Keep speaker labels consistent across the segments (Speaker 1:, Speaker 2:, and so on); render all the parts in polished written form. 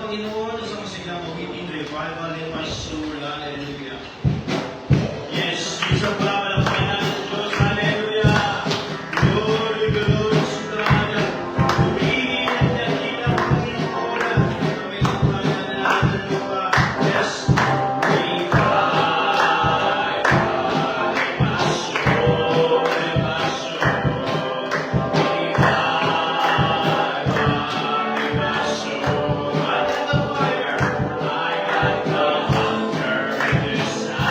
Speaker 1: Panginoon sa kasiglang magiging revival in my soul. Hallelujah. Yes, isa pa malapay natin sa Diyos. Hallelujah. Glory, glory, sudranya. Tumingin at yakita ang Panginoon. Kami ang mga natin pa. Yes. I got the hunger in this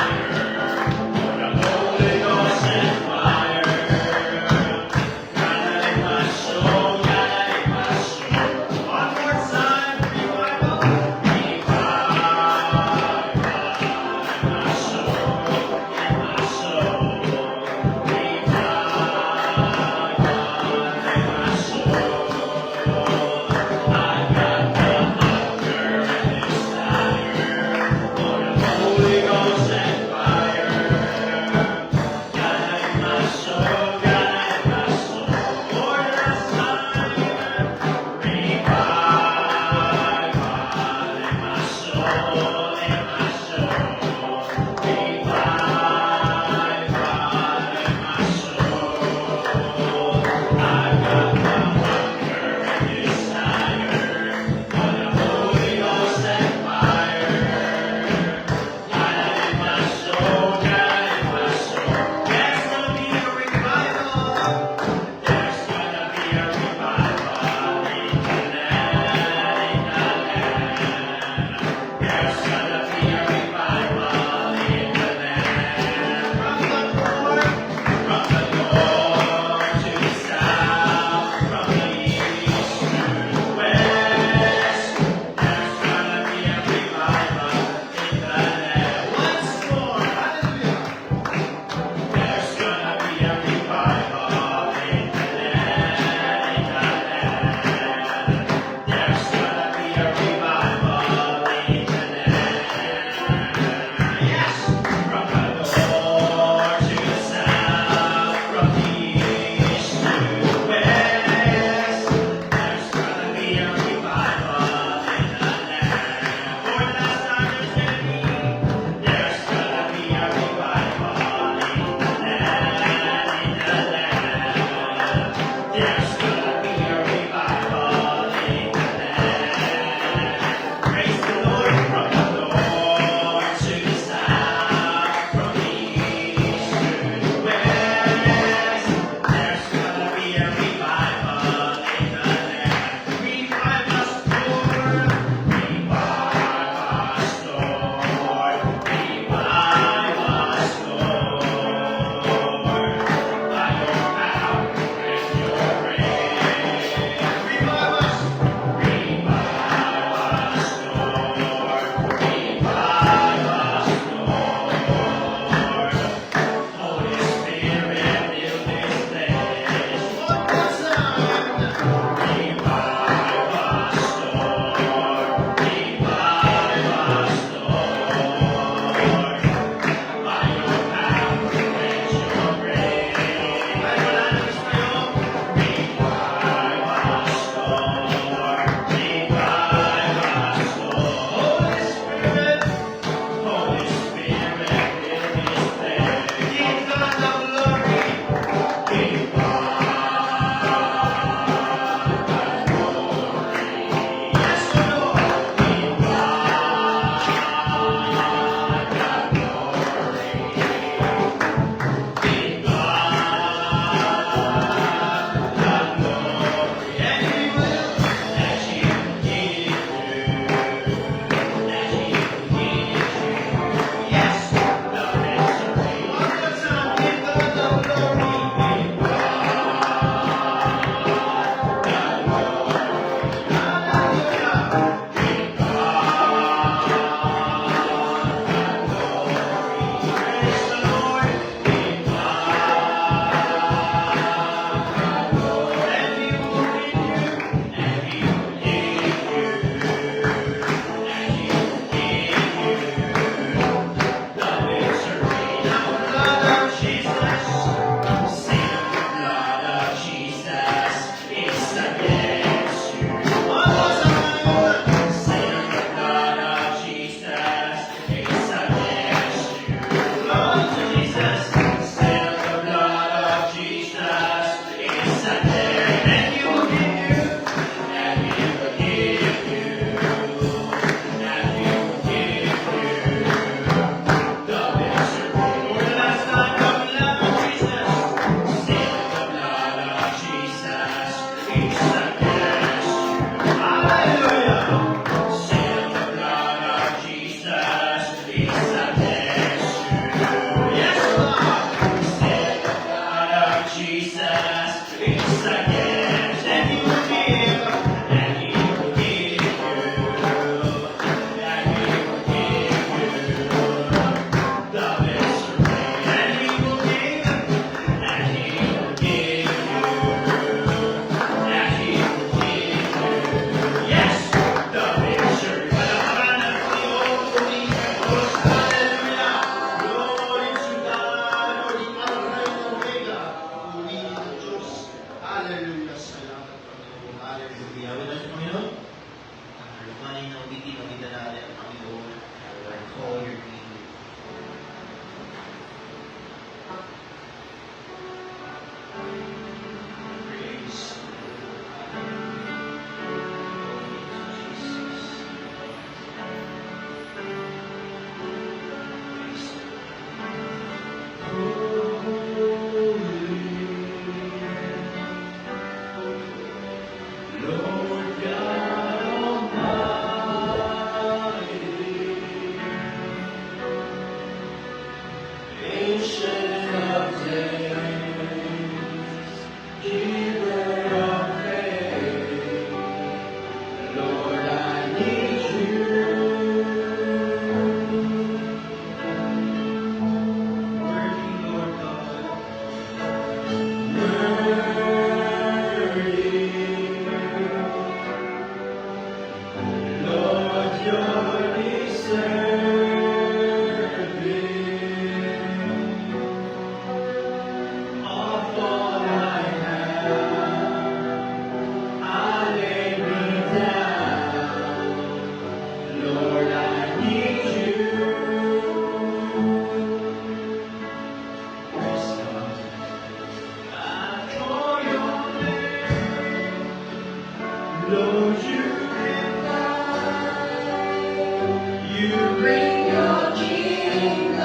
Speaker 1: You bring your kingdom,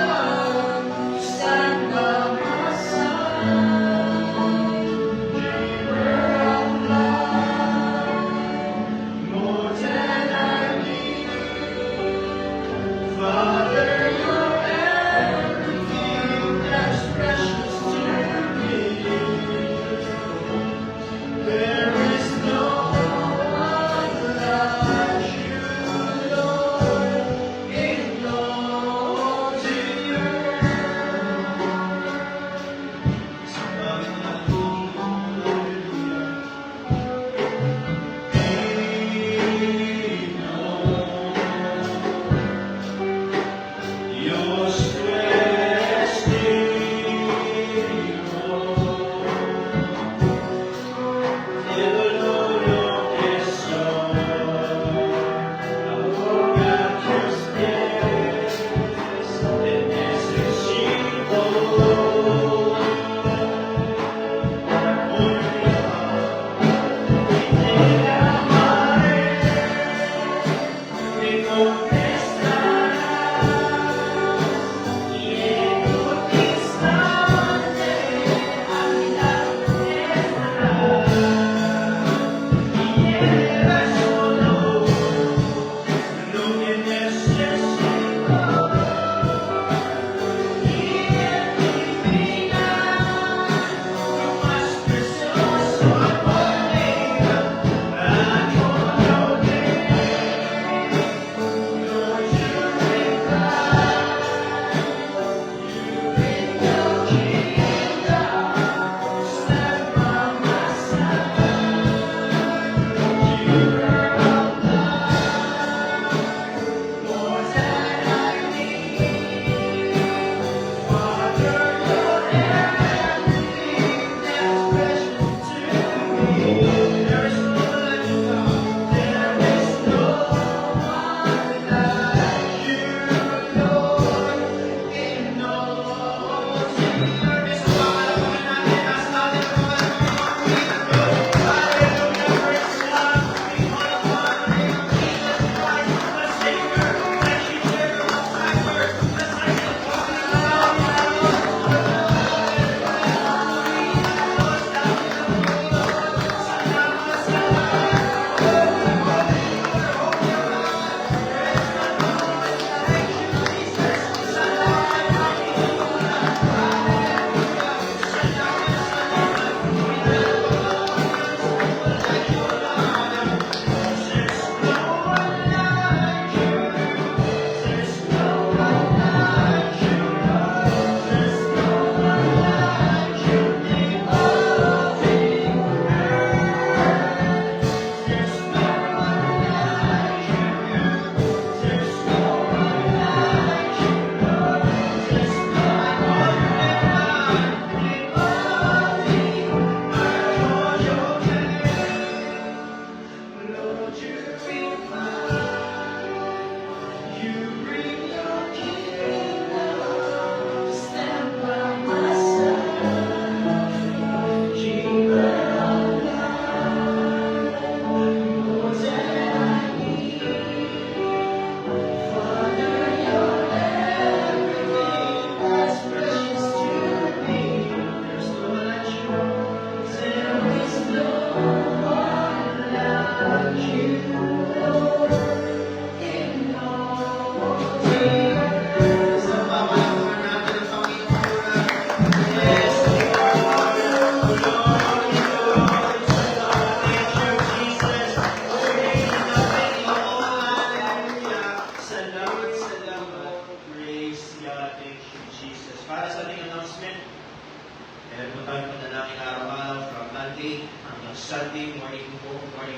Speaker 1: stand by my side. Giver of life, more than I need. Father, you're everything that's precious to me. There is no one like you, Lord, in all the earth. Somebody your strength, Meron po tayong panalangin araw-araw from Monday hanggang Sunday, morning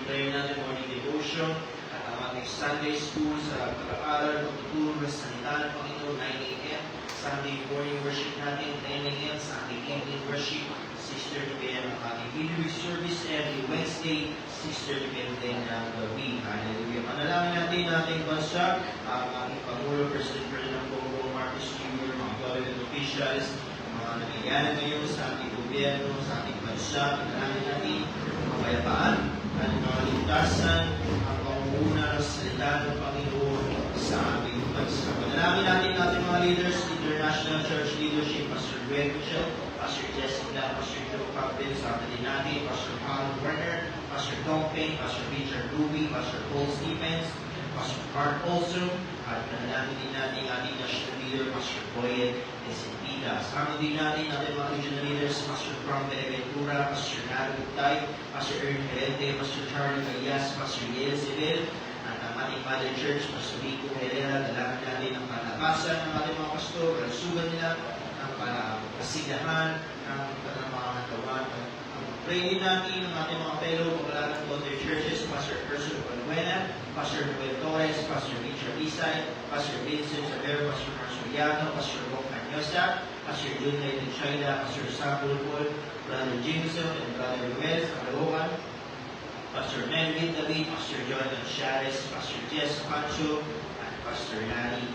Speaker 1: prayer natin, morning devotion, at ang ating Sunday school sa pag-aaral, pagtuturo ng salita ng Panginoon, 9 a.m. Sunday morning worship natin, 10 a.m. sa ating evening worship, 6:30 p.m. ang ating video service, every Wednesday, 6:30 p.m. din ng gabi. Hallelujah. Panalangin natin ang ating bansa, ang ating Pangulo, President Ferdinand Bongbong Marcos Jr., mga government officials, mga nangyayari ngayon sa ating gobyerno, sa ating bansa, panalangin natin ang kapayapaan, ang kaligtasan, ang pangunguna ng salita ng Panginoon sa ating leaders, international church leadership, Pastor Greg Mitchell, Pastor Jessica, Pastor Joe Capel, sama din natin, Pastor Paul Werner, Pastor Tom Payne, Pastor Richard Ruby, Pastor Paul Stevens, Pastor Mark Olson, at nanalo din natin ating national leader, Pastor Boyd Esentida. Sama din natin ating mga regional leaders, Pastor Frank Beneventura, Pastor Naro Bugtay, Pastor Ern Herente, Pastor Charlie Cayas, Pastor Yel Sibel, at ang ating Mother Church, Pastor Rico Herrera. Dalangin natin ang kalakasan ng ating mga pastor, kalusugan nila, ang kasigahan ng mga katawan. Pray din natin ang ating mga fellow pagkalaran of their churches, Pastor Ursul Paluena, Pastor Noel Torres, Pastor Richard Isay, Pastor Vincent Savero, Pastor Marsuriano, Pastor Roque Canyosa, Pastor Junlay China, Pastor Samuel Paul, Brother Jameson, and Brother Ruel Sabaloan, Pastor Melvin David, Pastor Jonathan Shares, Pastor Jess Pancho, at Pastor Larry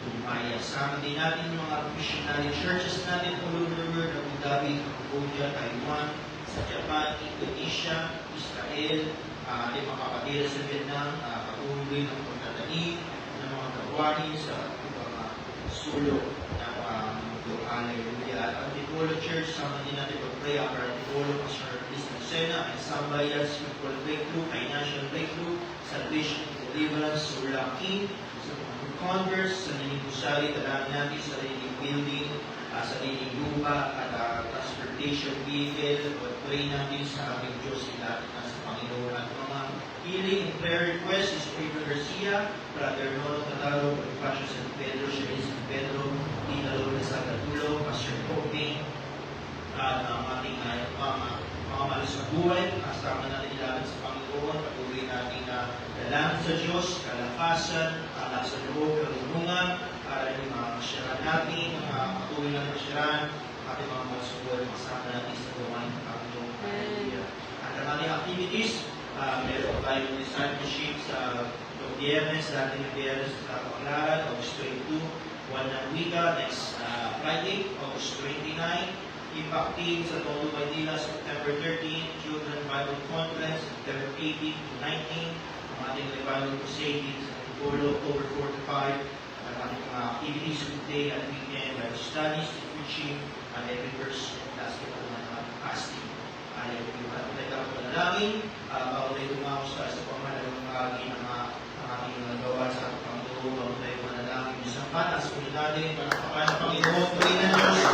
Speaker 1: Tumaya. Sama din natin yung mga missionary churches natin all over the world, Abu Dhabi, Cambodia, Taiwan, sa Japan, Indonesia, Israel, ating mga kapatid sa Vietnam, patuloy ng pagtatanim ng mga gawain sa mga sulok ng mundo. Hallelujah. At ang Antipolo Church, sama din natin pag-pray ang Antipolo, Pastor Christian Sena, and Sambayan, Spiritual Breakthrough, Financial Breakthrough, Salvation and Deliverance, Sula King, sa mga Converse, sa Nining Pusari, dalangin natin sa Nining Building, sa Nining Lupa, at transportation vehicle, pag-pray natin sa aming Diyos, ilapit na sa Panginoon. At mga healing and prayer request is Pedro Garcia, Brother Nono Tataro, Pastor San Pedro, Sherry San Pedro, Tita Lola Sagatulo, Pastor Kobe, at ang ating mga mahal sa buhay, kasama natin ilapit sa Panginoon, patuloy natin na dalangin sa Diyos, kalakasan, sa loob, karunungan, para yung mga masyaran natin, patuloy natin masyaran, ating mga mahal sa buhay, kasama natin sa gawain ng Panginoon. At ang ating activities, meron tayong discipleship sa Biyernes, dating na Biyernes sa Panglaran, August 22, one ng wika, next Friday, August 29, Impact Team sa Tondo, Maynila, September 13, Children Bible Conference, September 18 to 19, ang ating Bible Crusade sa Antipolo, October 4 to 5, at ating mga activities weekday at weekend, Bible studies, preaching, and every verse, basketball na fasting. Hallelujah. At tayo ang panalangin, bago tayo tumako sa pamahalang bahagi ng ating gawa sa Panginoon, bago tayo manalangin sa patas, kung natin, panapakan ng Panginoon, tuloy na Diyos.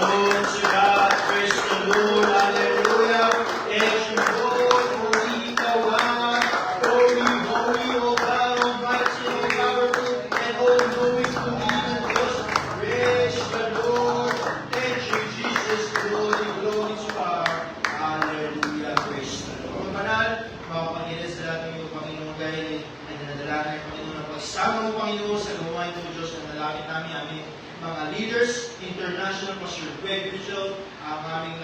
Speaker 1: Lord, to God, praise the Lord, hallelujah. Thank you, Lord, holy God, holy, holy, O God, almighty, O powerful, and all-knowing, holy na Diyos. Praise the Lord. Thank you, Jesus, glory, glory to God. Hallelujah, praise the Lord. Manal, mga Panginoon, sa lahat ng iyong Panginoon, dahil ay nanadalanan ng Panginoon ang pagsama mo, Panginoon, sa gawain ng Diyos na nalangit namin, amin. Mga leaders, international, Pastor Greg Mitchell, ang aming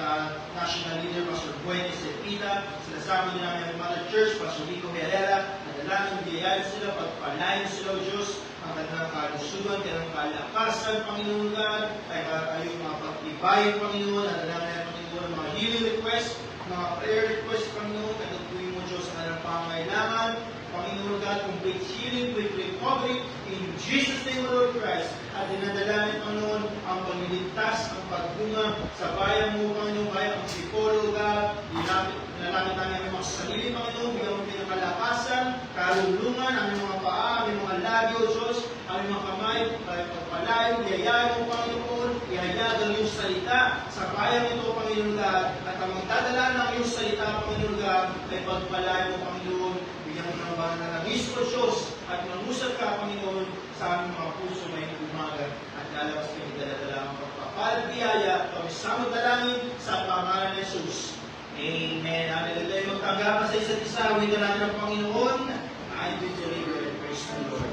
Speaker 1: national leader, Pastor Boyd Esentida, sinasama din namin ang Mother Church, Pastor Rico Herrera, nadalanan, biyayain sila, pagpalain sila o Diyos, ang kanilang kalusugan, kanilang kalakasan, Panginoon God, ay kayong mga pagtibayan, Panginoon, nadalanan, Panginoon, mga healing request, mga prayer request, Panginoon, katutuin mo, Diyos, ang kanilang pangailangan, Panginoon God, complete healing, complete recovery, in Jesus' name, Lord Christ, at dinadalanin, Panginoon, ang pagliligtas, ang pagbunga sa bayan mo, Panginoon, kaya ang Sipolo, God, nilalapit namin ang mga sarili, Panginoon, bigyan mo pinakalakasan, kalulungan, ang mga paa, ang mga labi, O Diyos, ang mga kamay, pagpalayo, iyayain mo, Panginoon, ihayag ang iyong salita sa bayan ito, Panginoon God, at ang magdadala ng iyong salita, Panginoon God, ay pagpalayo mo, Panginoon, bigyan mo ng banal na nangis ko, Diyos, at mangusap ka, Panginoon, sa aming mga puso may umaga at lalabas kami daladala ang pagpapalat biyaya kami sa dalangin sa pangalan ni Jesus. Amen. Hallelujah. Magtanggap sa isa't isa. Awin na natin ang Panginoon. I will deliver and praise the Lord.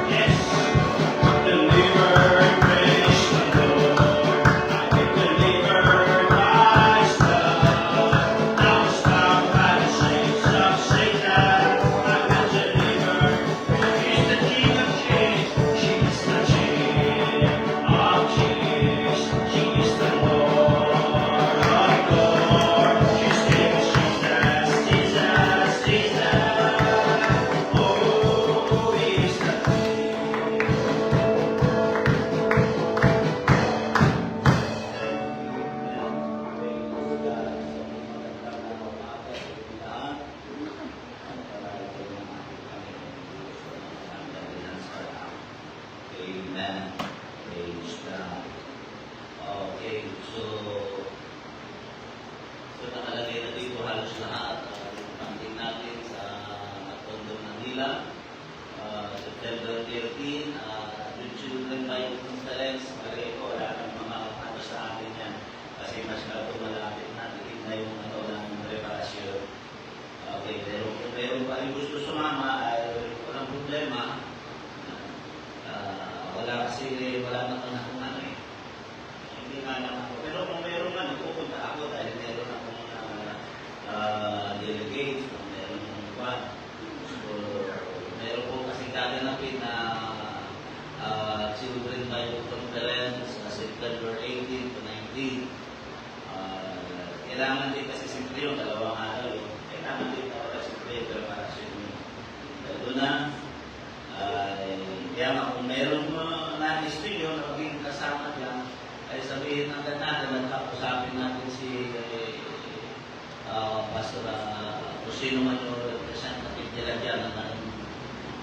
Speaker 1: Yes. Deliver and praise the Lord. I will deliver by His blood. Now is found by the saints of Satan. Jesus.
Speaker 2: Amen. Praise God. Okay, so nakalagay na dito halos lahat. Yung funding natin sa Tondo, Manila. September 13, yung Children Bible Conference, pareho, wala nang mga ano sa atin yan. Kasi mas malapit na, tigit na yung ng preparasyon. Okay, pero kung meron pa rin gusto sumama, ay walang problema. Wala naman akong ano eh. Hindi nga naman ako. Pero kung meron man, pupunta ako dahil meron akong delegates, kung meron akong iba. So, meron po kasi gaganapin na Children Bible Conference sa September 18 to 19. Kailangan din kasi simple yung 2 araw yun. Kailangan din talaga simple yung preparasyon yun. Lalo na, kaya nga kung meron na-listing yun, maging kasama lang, ay sabihin ng natin, nagkapusapin natin si Pastor kung sino man yung representative nila dyan na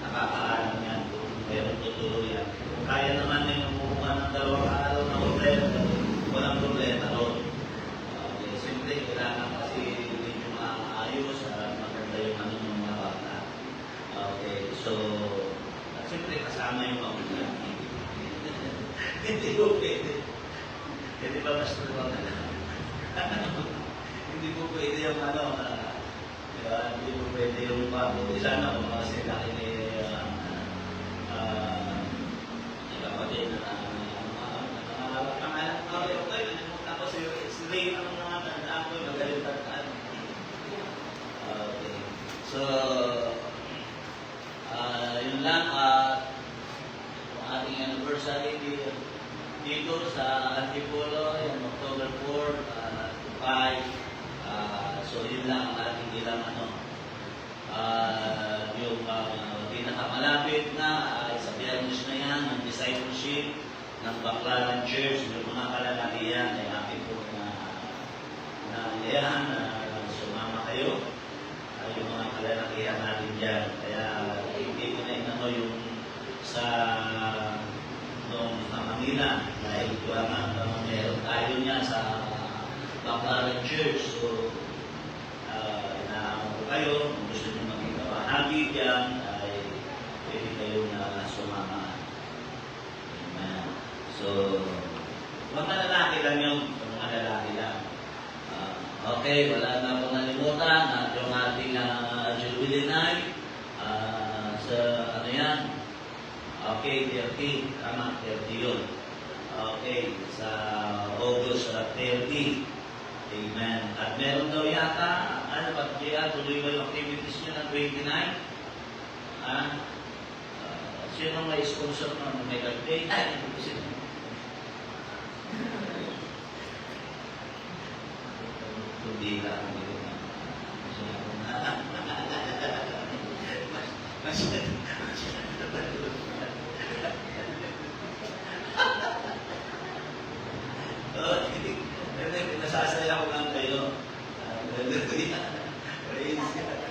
Speaker 2: nakakaalam yan, kung meron tuturo yan. Kung kaya naman yung umuha ng 2 araw na hotel, walang problema doon. Siyempre, kailangan kasi medyo maayos at maganda yung ano ng mga bata. Okay, so, siyempre kasama yung mga ulan. Hindi ko pwede. Hindi ba mas tulungan na lang? Hindi ko pwede yung ano, hindi ko pwede yung mabuti sana kung mga sila ni kapatid na pangalan ko yung kayo, nalimutan ko si Ray ang mga tandaan ko, magaling tandaan. Okay. So, yun lang, ating anniversary dito sa Antipolo, yung October 4 to 5. So, yun lang ang ating ilang yung pinakamalapit na sa Biyernes na yan, ang discipleship ng Baclaran Church, yung mga kalalakihan ay aking po na sumama kayo. Yung mga kalalakihan natin dyan. Kaya hindi ko na inano yung sa Manila dahil meron tayo niya sa Baclaran Church. So, inaamo ko kayo, kung gusto nyo maging kabahagi dyan, ay pwede kayo na sumama. Amen. So, mga lalaki lang yun, mga lalaki lang. Okay, wala na akong nalimutan at yung ating Jubilee Night sa ano yan? Okay, 30. Tama, 30 yun. Okay, sa August 30. Amen. At meron daw yata, ano ba, Jaya, tuloy ba yung activities nyo ng 29? Sino may sponsor ng Mega Day? Ay, sino? Hindi lang. Nasasaya ko lang kayo. Hallelujah. Praise God.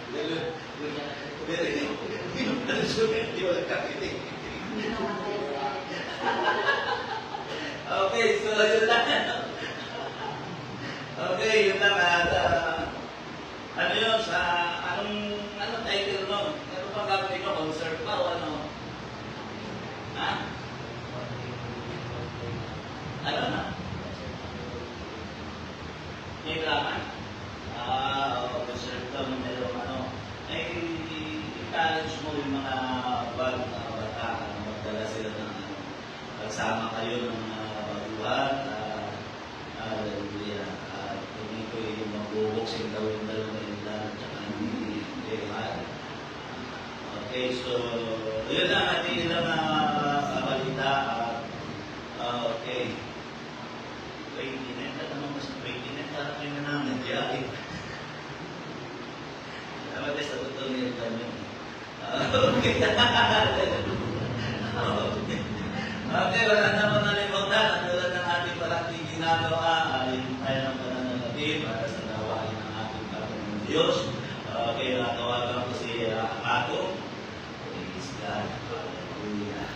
Speaker 2: Okay, so yun lang. Okay, yun lang. Ano yun, sa anong title mo? Ano pa gagawin ko? Concert pa o ano? Ha? Ano na? May drama? Concert pa, meron ano. Ay, i-challenge mo yung mga bata, magdala sila ng pagsama kayo ng baguhan. Hallelujah. Ito yung magbubuksin daw yung dalawang indan at saka hindi mahal. Okay, so yun lang natin nilang balita. Okay. 29, tanong mo sa 29, parang kayo na namin diyan. Dapat sa totoo niya kami. Okay. Okay, wala naman nalimutan. At tulad ng ating parating ginagawa, yung tayo ng pananalabi para sa nawain ng ating Panginoon Diyos. Okay, natawagan ko si Amato. Praise God. Hallelujah.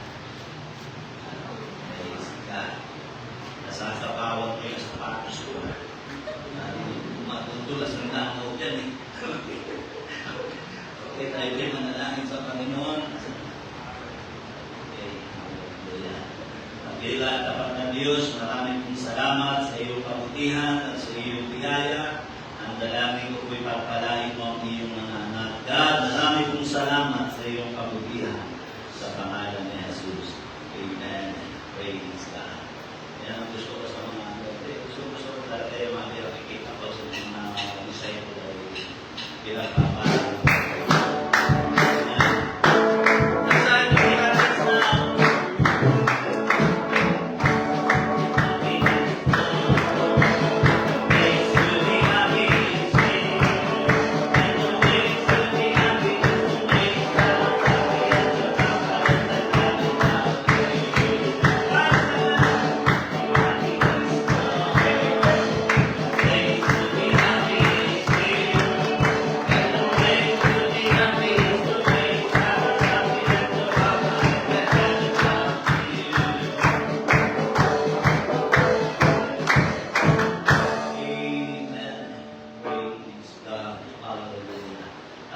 Speaker 2: Tayo kayo manalangin sa Panginoon. Okay, hallelujah. Pagkila, tapat ng Diyos, maraming pong salamat sa iyong kabutihan at sa iyong biyaya. Ang dalangin ko po'y pagpalain mo ang iyong mga anak. God, maraming pong salamat sa iyong kabutihan sa pangalan ni Jesus. Amen. Praise God. Yan ang gusto ko sa mga gusto ko dati yung mga nakikita ko sa mga disciple ay pinagpapala.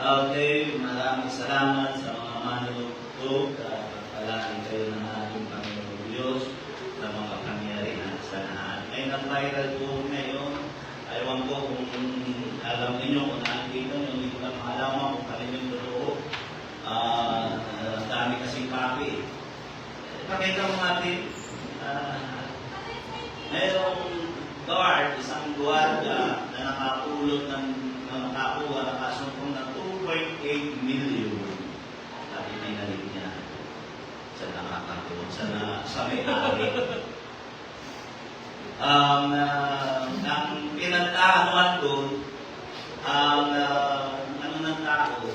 Speaker 2: Okay, maraming salamat sa mga manunod at pagpalain kayo ng ating Panginoon Diyos sa mga pangyarihan sa lahat. May nag-viral po ngayon. Ayaw ko kung alam niyo kung nakikita niyo, hindi ko lang malaman kung kami yung totoo. Dami kasing papi. Pakita mo natin, mayroong guard, isang guarda na nakapulot ng nakakuha, nakasumpong ng 2.8 million. Sabi pinalit niya sa nakakatulong, sa may-ari. Ang pinagkaanuan doon, ano ng tao,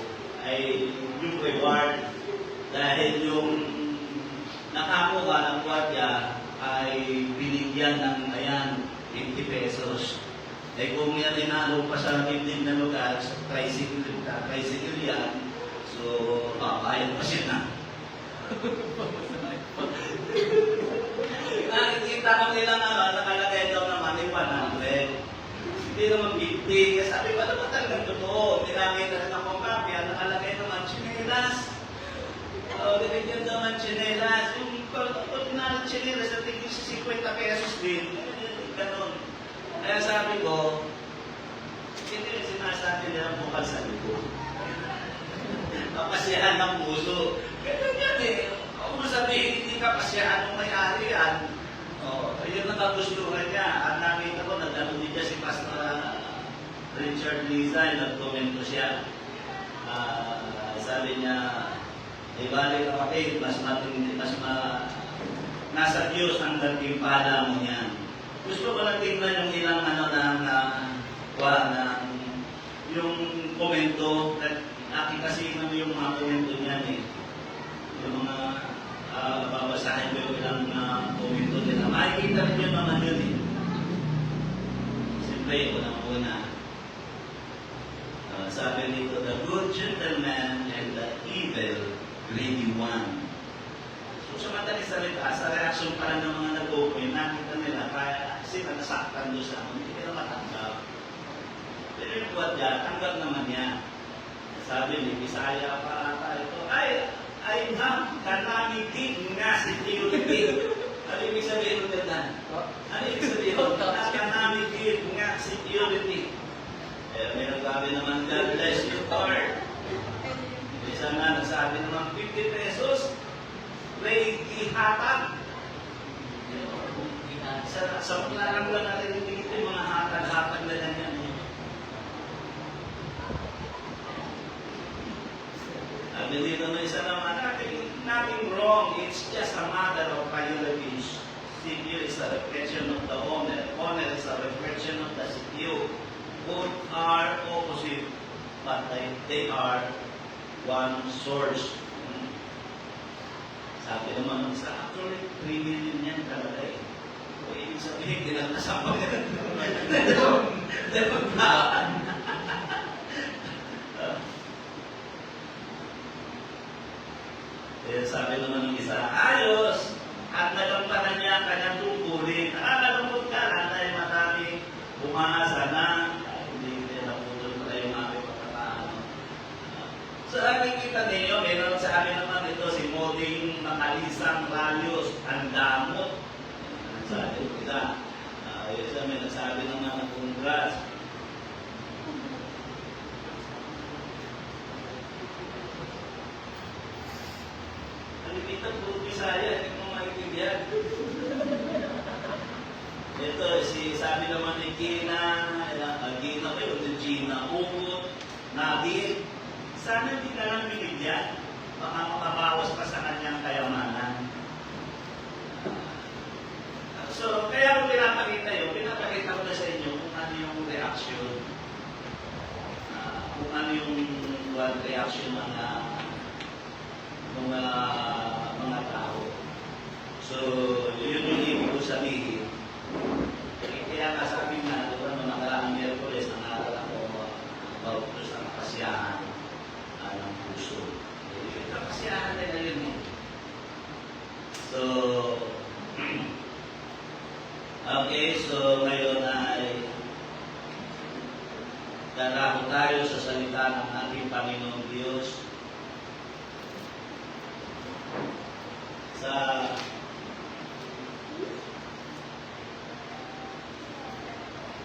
Speaker 2: ay yung reward dahil yung nakakuha ng guardia ay binigyan ng 50 pesos. Eh kung yan inalo pa sa dibdib na lugar, sa tricycle yan, so babayad pa siya na. Nakikita ko nilang nakalagay daw naman yung 100. Hindi naman 50. Kasi sabi ko, naman talagang totoo. Tinakita rin akong kapya, nakalagay naman chinelas. Dinigyan naman chinelas. Yung pag chinelas, natigil sa 50 pesos din. Ganon. Kaya sabi ko, hindi rin sinasabi nila bukal sa likod. Kapasyahan ng puso. Ganun yan eh. Kung sabihin, hindi kapasyahan ng may-ari yan. Ayun nakagustuhan niya. At nakita ko, nag-ano din niya si Pastor Richard Lizay, nag-komento siya. Sabi niya, ibalik kapatid, nasa Diyos ang nagtimpala mo niyan. Gusto ko lang tingnan yung ilang yung komento. Aking kasi yung mga komento niyan eh. Yung mga babasahin ko yung ilang komento nila. Makikita rin yun naman yun eh. Siyempre, unang-una. Sabi nito, the good gentleman and the evil greedy one. So sa madaling salita, sa reaksyon pa rin ng mga nag-open, nakita nila, kaya sila nasaktan doon sa amin, hindi nila matanggap. Pero yung buwan dyan, tanggap naman niya. Sabi ni Bisaya pa ito, ay kanamigin nga si Theologin. Ano ibig sabihin mo dyan? Ano ibig sabihin mo? Kanamigin nga si Theologin. May nagsabi naman, God bless you, Lord. Isa nga nagsabi naman, 50 pesos, may ihatag. Sa paglalang lang natin yung mga hatag-hatag na ganyan. Sabi dito na isa naman, nothing wrong. It's just a matter of priorities. CPU is a reflection of the owner. Owner is a reflection of the CPU. Both are opposite, but they are one source. Sabi naman ng isa, actually, 3 million yan talaga eh. O ibig sabihin, kinagkasama yan. Dalawang baan. Sabi naman ng isa, ayos! At nagampanan niya ang kanyang tungkulin. Nakakalungkot ka lang dahil marami umasa na. Hindi naputol pa yung aming pagkakaano. Sabi nakikita ninyo, meron sa amin naman ito, si Moding Makalisang Rayos, ang damot. Sabi ko kita, yung sa may nagsabi naman na congrats. Nakikita po Bisaya, hindi mo maintindihan. Ito, sabi naman ni Gina ba yun? Gina, Ugot, Nabil. Sana hindi ka lang binigyan. Baka makabawas pa sa kanyang kayamanan. So, kaya kung pinapakita ko na sa inyo kung ano yung reaction. Kung ano yung reaction ng mga tao. So, yun yung ibig ko sabihin. Kaya nga sabi nga, diba, noong nakaraang Miyerkules, nangaral ako about sa kapasyahan ng puso. Yung kapasyahan na yun eh. So, okay, so ngayon ay darako tayo sa salita ng ating Panginoong Diyos. Sa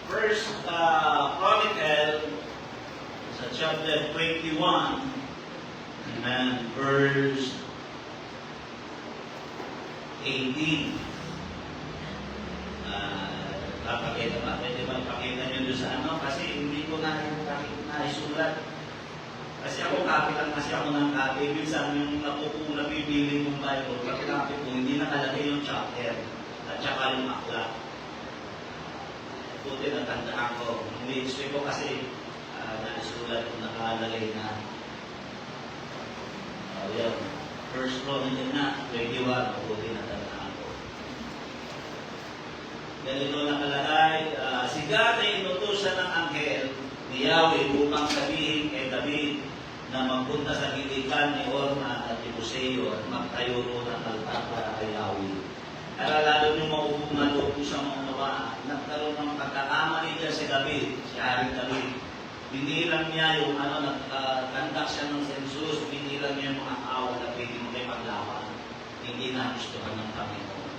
Speaker 2: First Chronicle, sa chapter 21, and verse 18. Pwede ba ipakita nyo doon sa ano? Kasi hindi ko naisulat. Kasi ako, copy lang kasi ako ng copy. Minsan yung napipili kong Bible, copy ko, hindi nakalagay yung chapter at saka yung aklat. Buti natandaan ko. Ini-history ko kasi naisulat kung nakalagay na. Yan. First Chronicle na, 21, buti natandaan ko. Ganito nakalagay, si God ay inutusan ng anghel ni Yahweh upang sabihin kay David na magpunta sa gilikan ni Orna at Ibuseo at magtayo roon ng altar para kay Yahweh. Lalo nyo mauupo sa mga nawa, nagkaroon ng pagkakamali dyan si David, si Haring David. Binilang niya yung nagkandak siya ng sensus, binilang niya yung mga tao na pwede mo kayo paglaban. Hindi na gustuhan ng Panginoon.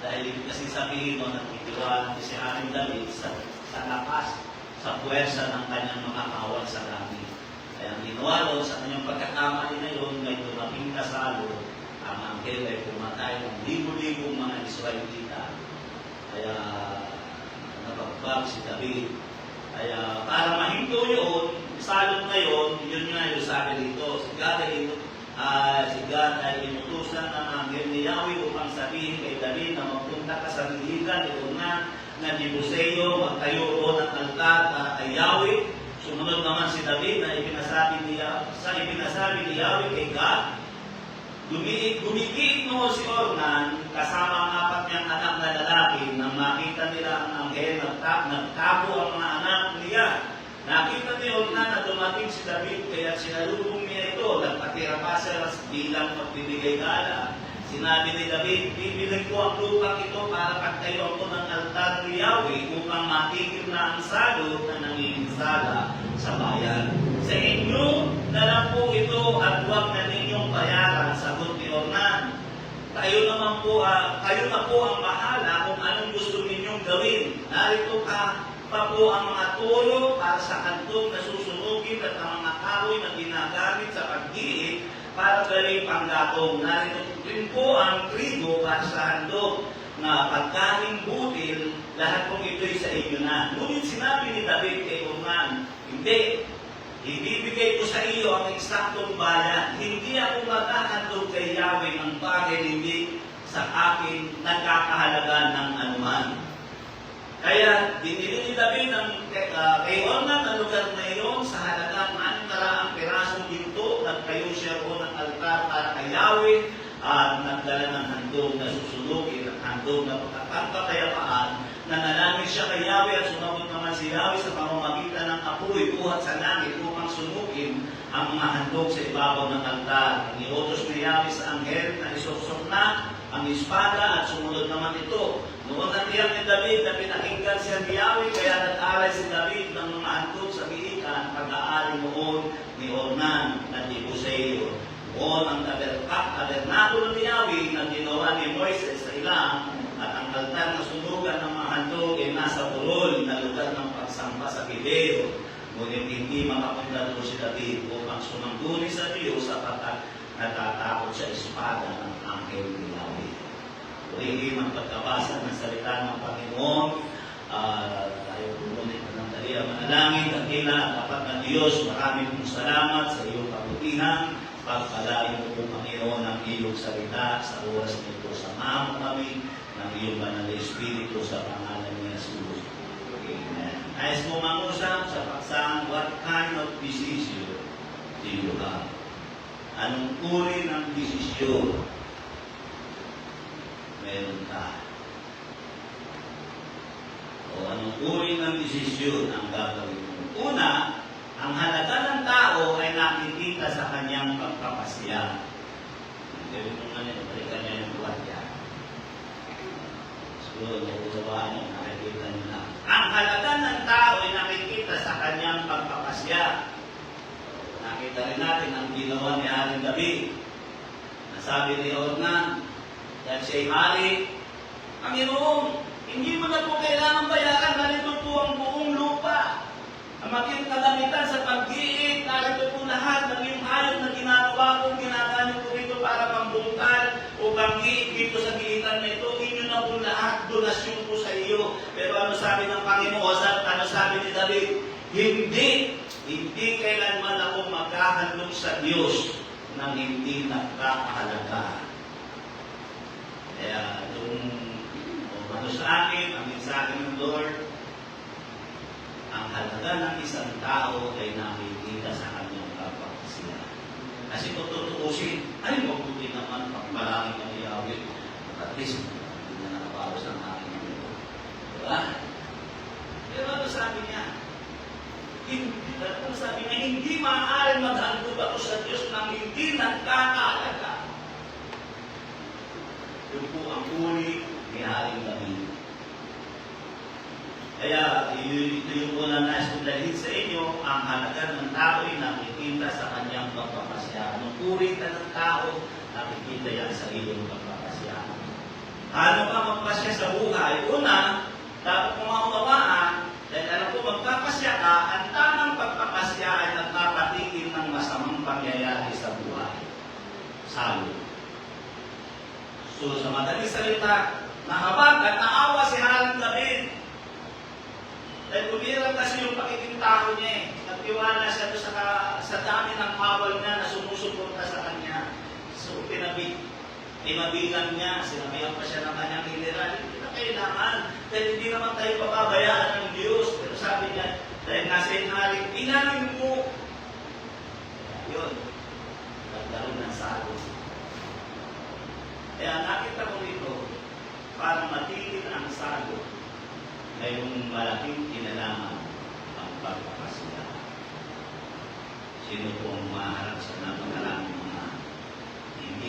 Speaker 2: Dahil ibig kasi sabihin mo, nagtitiwala si Haring David sa lakas, sa puwersa ng kanyang mga kawal sa langit. Kaya ang ginawa doon sa kanyang pagkakamali na yun, may dumating kasalo, ang anghel ay pumatay ng libo-libong mga Israelita. Kaya napagbag si David. Kaya para mahinto yun, salot na yun nga yung sabi dito. Si God ay inutusan ng anghel ni Yahweh upang sabihin kay David na magpunta ka sa lihigan ni Orna na Ibuseo, magtayo roon ng altar para kay Yahweh. Sumunod naman si David na ibinasabi ni Yahweh kay God. Gumigiit noon si Ornan kasama ang apat niyang anak na lalaki nang makita nila ang anghel nagtago ang mga anak niya. Nakita ni Ornan na dumating si David kaya sinalubong niya ito. Nagpatira pa siya bilang magbibigay gala. Sinabi ni David, bibiling ko ang lupang ito para pagtayo ko ng altar ni Yahweh upang matigil na ang salot na nangingisala sa bayan. Sa inyo na lang po ito at huwag na ninyong bayaran, sagot ni Ornan. Kayo na po ang bahala kung anong gusto ninyong gawin. Narito pa po ang mga tulo para sa kantong na susunugin at ang mga kahoy na ginagamit sa pagdiit para gawing panggatong. Narito rin po ang trigo para sa handog na pagkaling butil, lahat pong ito'y sa inyo na. Ngunit sinabi ni David kay Ornan, hindi, ibibigay ko sa iyo ang eksaktong bayan. Hindi ako maghahandog kay Yahweh ng bagay hindi sa akin nagkakahalaga ng anuman. Kaya binili ni David kay Ornan ang lugar na iyon sa halagang 600 pirasong ginto. Nagtayo siya roon ng altar para kay Yahweh at nagdala ng handog na susunugin at handog na pagkakapayapaan. Nanalangin siya kay Yahweh at sumagot naman si Yahweh sa pamamagitan ng apoy buhat sa langit upang sunugin ang mga handog sa ibabaw ng altar. Iniutos ni Yahweh sa anghel na isuksok na ang espada at sumunod naman ito. Noon natiyak ni David na pinakinggan siya ni Yahweh, kaya nag-alay si David ng mga handog sa biikan, pag-aari noon ni Ornan na Jebuseo. Noon ang tabernakulo ni Yahweh na ginawa ni Moises sa ilang at ang altar na sunugan ng mga handog ay nasa burol na lugar ng pagsamba sa Kideo. Ngunit hindi makapunta doon si David upang sumangguni sa Diyos sapagkat natatakot sa espada ng anghel ni Yahweh. Purihin ang pagkabasa ng salita ng Panginoon. Tayo pumunit ng dali ang manalangin, dakila at tapat na Diyos. Maraming pong salamat sa iyong kabutihan. Pagpalain mo po, Panginoon, ang iyong salita sa oras nito. Samahan mo kami ng iyong banal na Espiritu sa pangalan ni Jesus. Amen. Nais mo mangusap sa paksang, what kind of decision do you have? Anong uri ng desisyon meron ka? O anong uri ng desisyon ang gagawin mo? Una, ang halaga ng tao ay nakikita sa kanyang pagpapasya. Gawin mo nga nito, balikan niya yung buwan niya. Siguro, nauunawaan niyo, nakikita niyo na. Ang halaga ng tao ay nakikita sa kanyang pagpapasya. Nakita rin natin ang ginawa ni Haring David. Nasabi ni Ornan, dahil siya'y hari, Panginoon, hindi mo na po kailangan bayaran, narito po ang buong lupa. Ang maging kalamitan sa pag-iit, narito po lahat ng yung hayop na ginagawa ko, ginagamit ko rito para pambungkal o pang-iit dito sa gitan na ito, inyo na po lahat, donasyon po sa iyo. Pero ano sabi ng Panginoon, ano sabi ni David? Hindi kailanman ako maghahandog sa Diyos nang hindi nagkakahalaga. Kaya ano sa akin, ang mensahe ng Lord, ang halaga ng isang tao ay nakikita sa kanyang kapapasya. Kasi kung tutuusin, ay mabuti naman pagmalangin ng Yahweh. At least, hindi na nakabawas ng aking ito. Diba? Pero ano sabi niya? Hindi maaaring maghandog ako sa Diyos nang hindi nagkakahalaga. Yun po ang uri ni Haring David. Kaya, ito yung unang nais kong dalhin sa inyo, ang halaga ng tao ay nakikita sa kanyang pagpapasya. Anong uri ka ng tao, nakikita yan sa iyong pagpapasya. Ano ka magpasya sa buhay? Una, dapat mong maunawaan, dahil alam ko magpapasya ka, ang tamang pagpapasya ay nagpapatigil ng masamang pangyayari sa buhay. Salo. So, sa madaling salita, nahabag at naawa si Haring David. Dahil umirang kasi yung pakikintao niya eh. Nagtiwala siya sa dami ng kawal niya na sumusuporta sa kanya. So, pinabilang niya, sinabihan pa siya ng kanyang general, hindi na kailangan. Dahil hindi naman tayo pababayaan ng Diyos. Pero sabi niya, dahil nasa inaling, inaling mo. Yun. Nagkaroon ng sagot. Kaya nakita ko dito, para matigil ang sagot, mayroong malaking kinalaman ang pagpapasya. Sino po ang maharap sa napakaraming mga hindi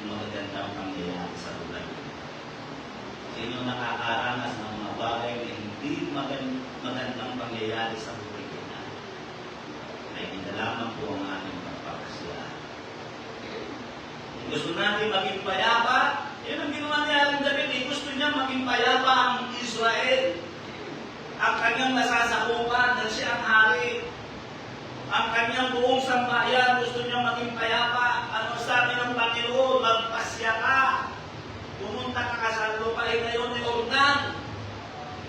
Speaker 2: magagandang pangyayari sa lugar? Sino nakakaranas ng mga bagay na hindi magandang pangyayari sa buhay nila? May kinalaman po ang ating pagpapasya. Gusto natin maging payapa. Yan ang ginawa ni Haring David. Gusto niya maging payapa ang Israel. Ang kanyang nasasakupan dahil siya ang hari. Ang kanyang buong sambayan gusto niya maging payapa. Ano sabi ng Panginoon? Magpasya ka. Pumunta ka sa lupain na yun ni Ornan.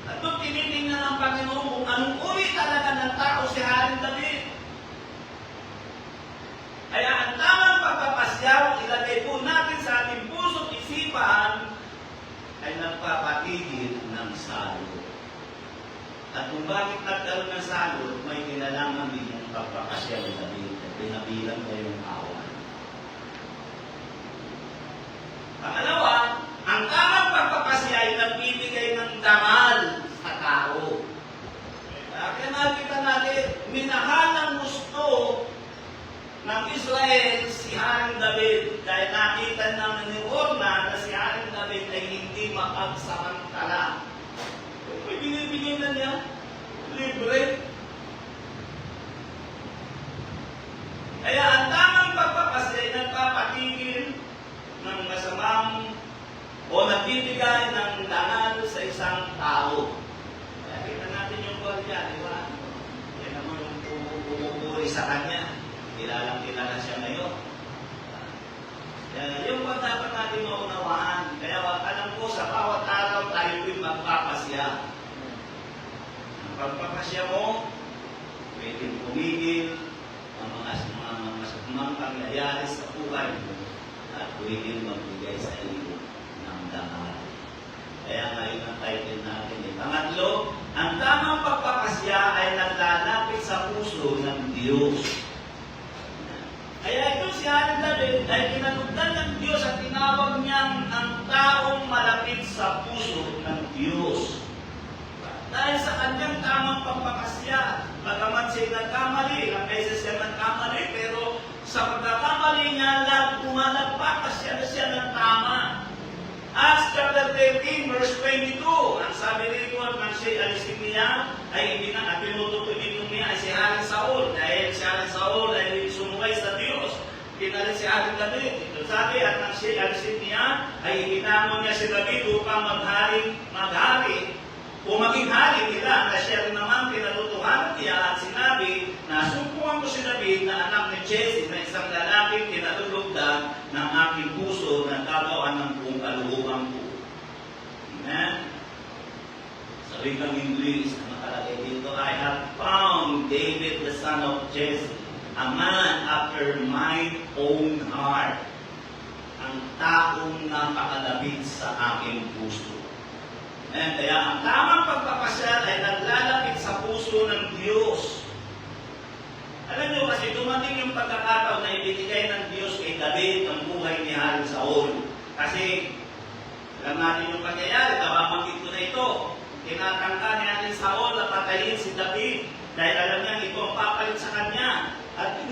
Speaker 2: At doon tinitingnan ng Panginoon kung anong uri talaga ng tao si Haring David. Kaya ang tamang pagpapasyaw, ilagay po natin sa ating puso't isipan, ay nagpapatigil ng salot. At kung bakit nagkaroon ng salot, may kinalaman din yung pagpapasyaw ni David. Pinabilang na yung awan. Pangalawa, ang tamang pagpapasya ay nagbibigay ng dangal sa tao. Kaya nakita natin, minahal ang gusto ng Israel si Haring David dahil nakita naman ni Ornan na si Haring David ay hindi mapagsamantala. May binibigay na niya, libre. pagpapasya mo, pwedeng pumigil ang mga masamang pangyayari sa buhay mo at pwedeng magbigay sa iyo ng damal. Kaya ngayon ang title natin ay pangatlo, ang tamang pagpapasya ay naglalapit sa puso ng Diyos. Kaya ito si Haring David ay kinalugdan ng Diyos at tinawag niyang ang taong malapit sa puso ng Diyos. Dahil sa kanyang tamang pagpapasya, bagamat siya nagkamali, ilang beses siya nagkamali, pero sa pagkakamali niya, lahat pumalagpak, pasya na siya ng tama. Acts chapter 13, verse 22, ang sabi rito at nang siya alisin niya, ay pinutukoy niya ay si Haring Saul. Dahil si Haring Saul ay sumukay sa Diyos. Pinalis si Haring David. Ito sabi, at nang siya alisin niya, ay itinamon niya si David upang maghari o maging hari nila, na siya rin naman pinalutuhan niya at sinabi na sumpuan ko si David na anak ni Jesse na isang lalaking kinalulugdan ng aking puso na gagawa ng buong kalooban ko. Amen? Sa wikang English na nakalagay dito, I have found David the son of Jesse, a man after my own heart, ang taong napakalapit sa aking puso. And kaya ang tamang pagpapasya ay naglalapit sa puso ng Diyos. Alam niyo kasi dumating yung pagkakataon na ibinigay ng Diyos kay David ang buhay ni Haring Saul. Kasi alam natin yung pangyayari, kababanggit ko na ito. Tinatangka ni Haring Saul na patayin si David dahil alam niya ito ang papalit sa kanya. At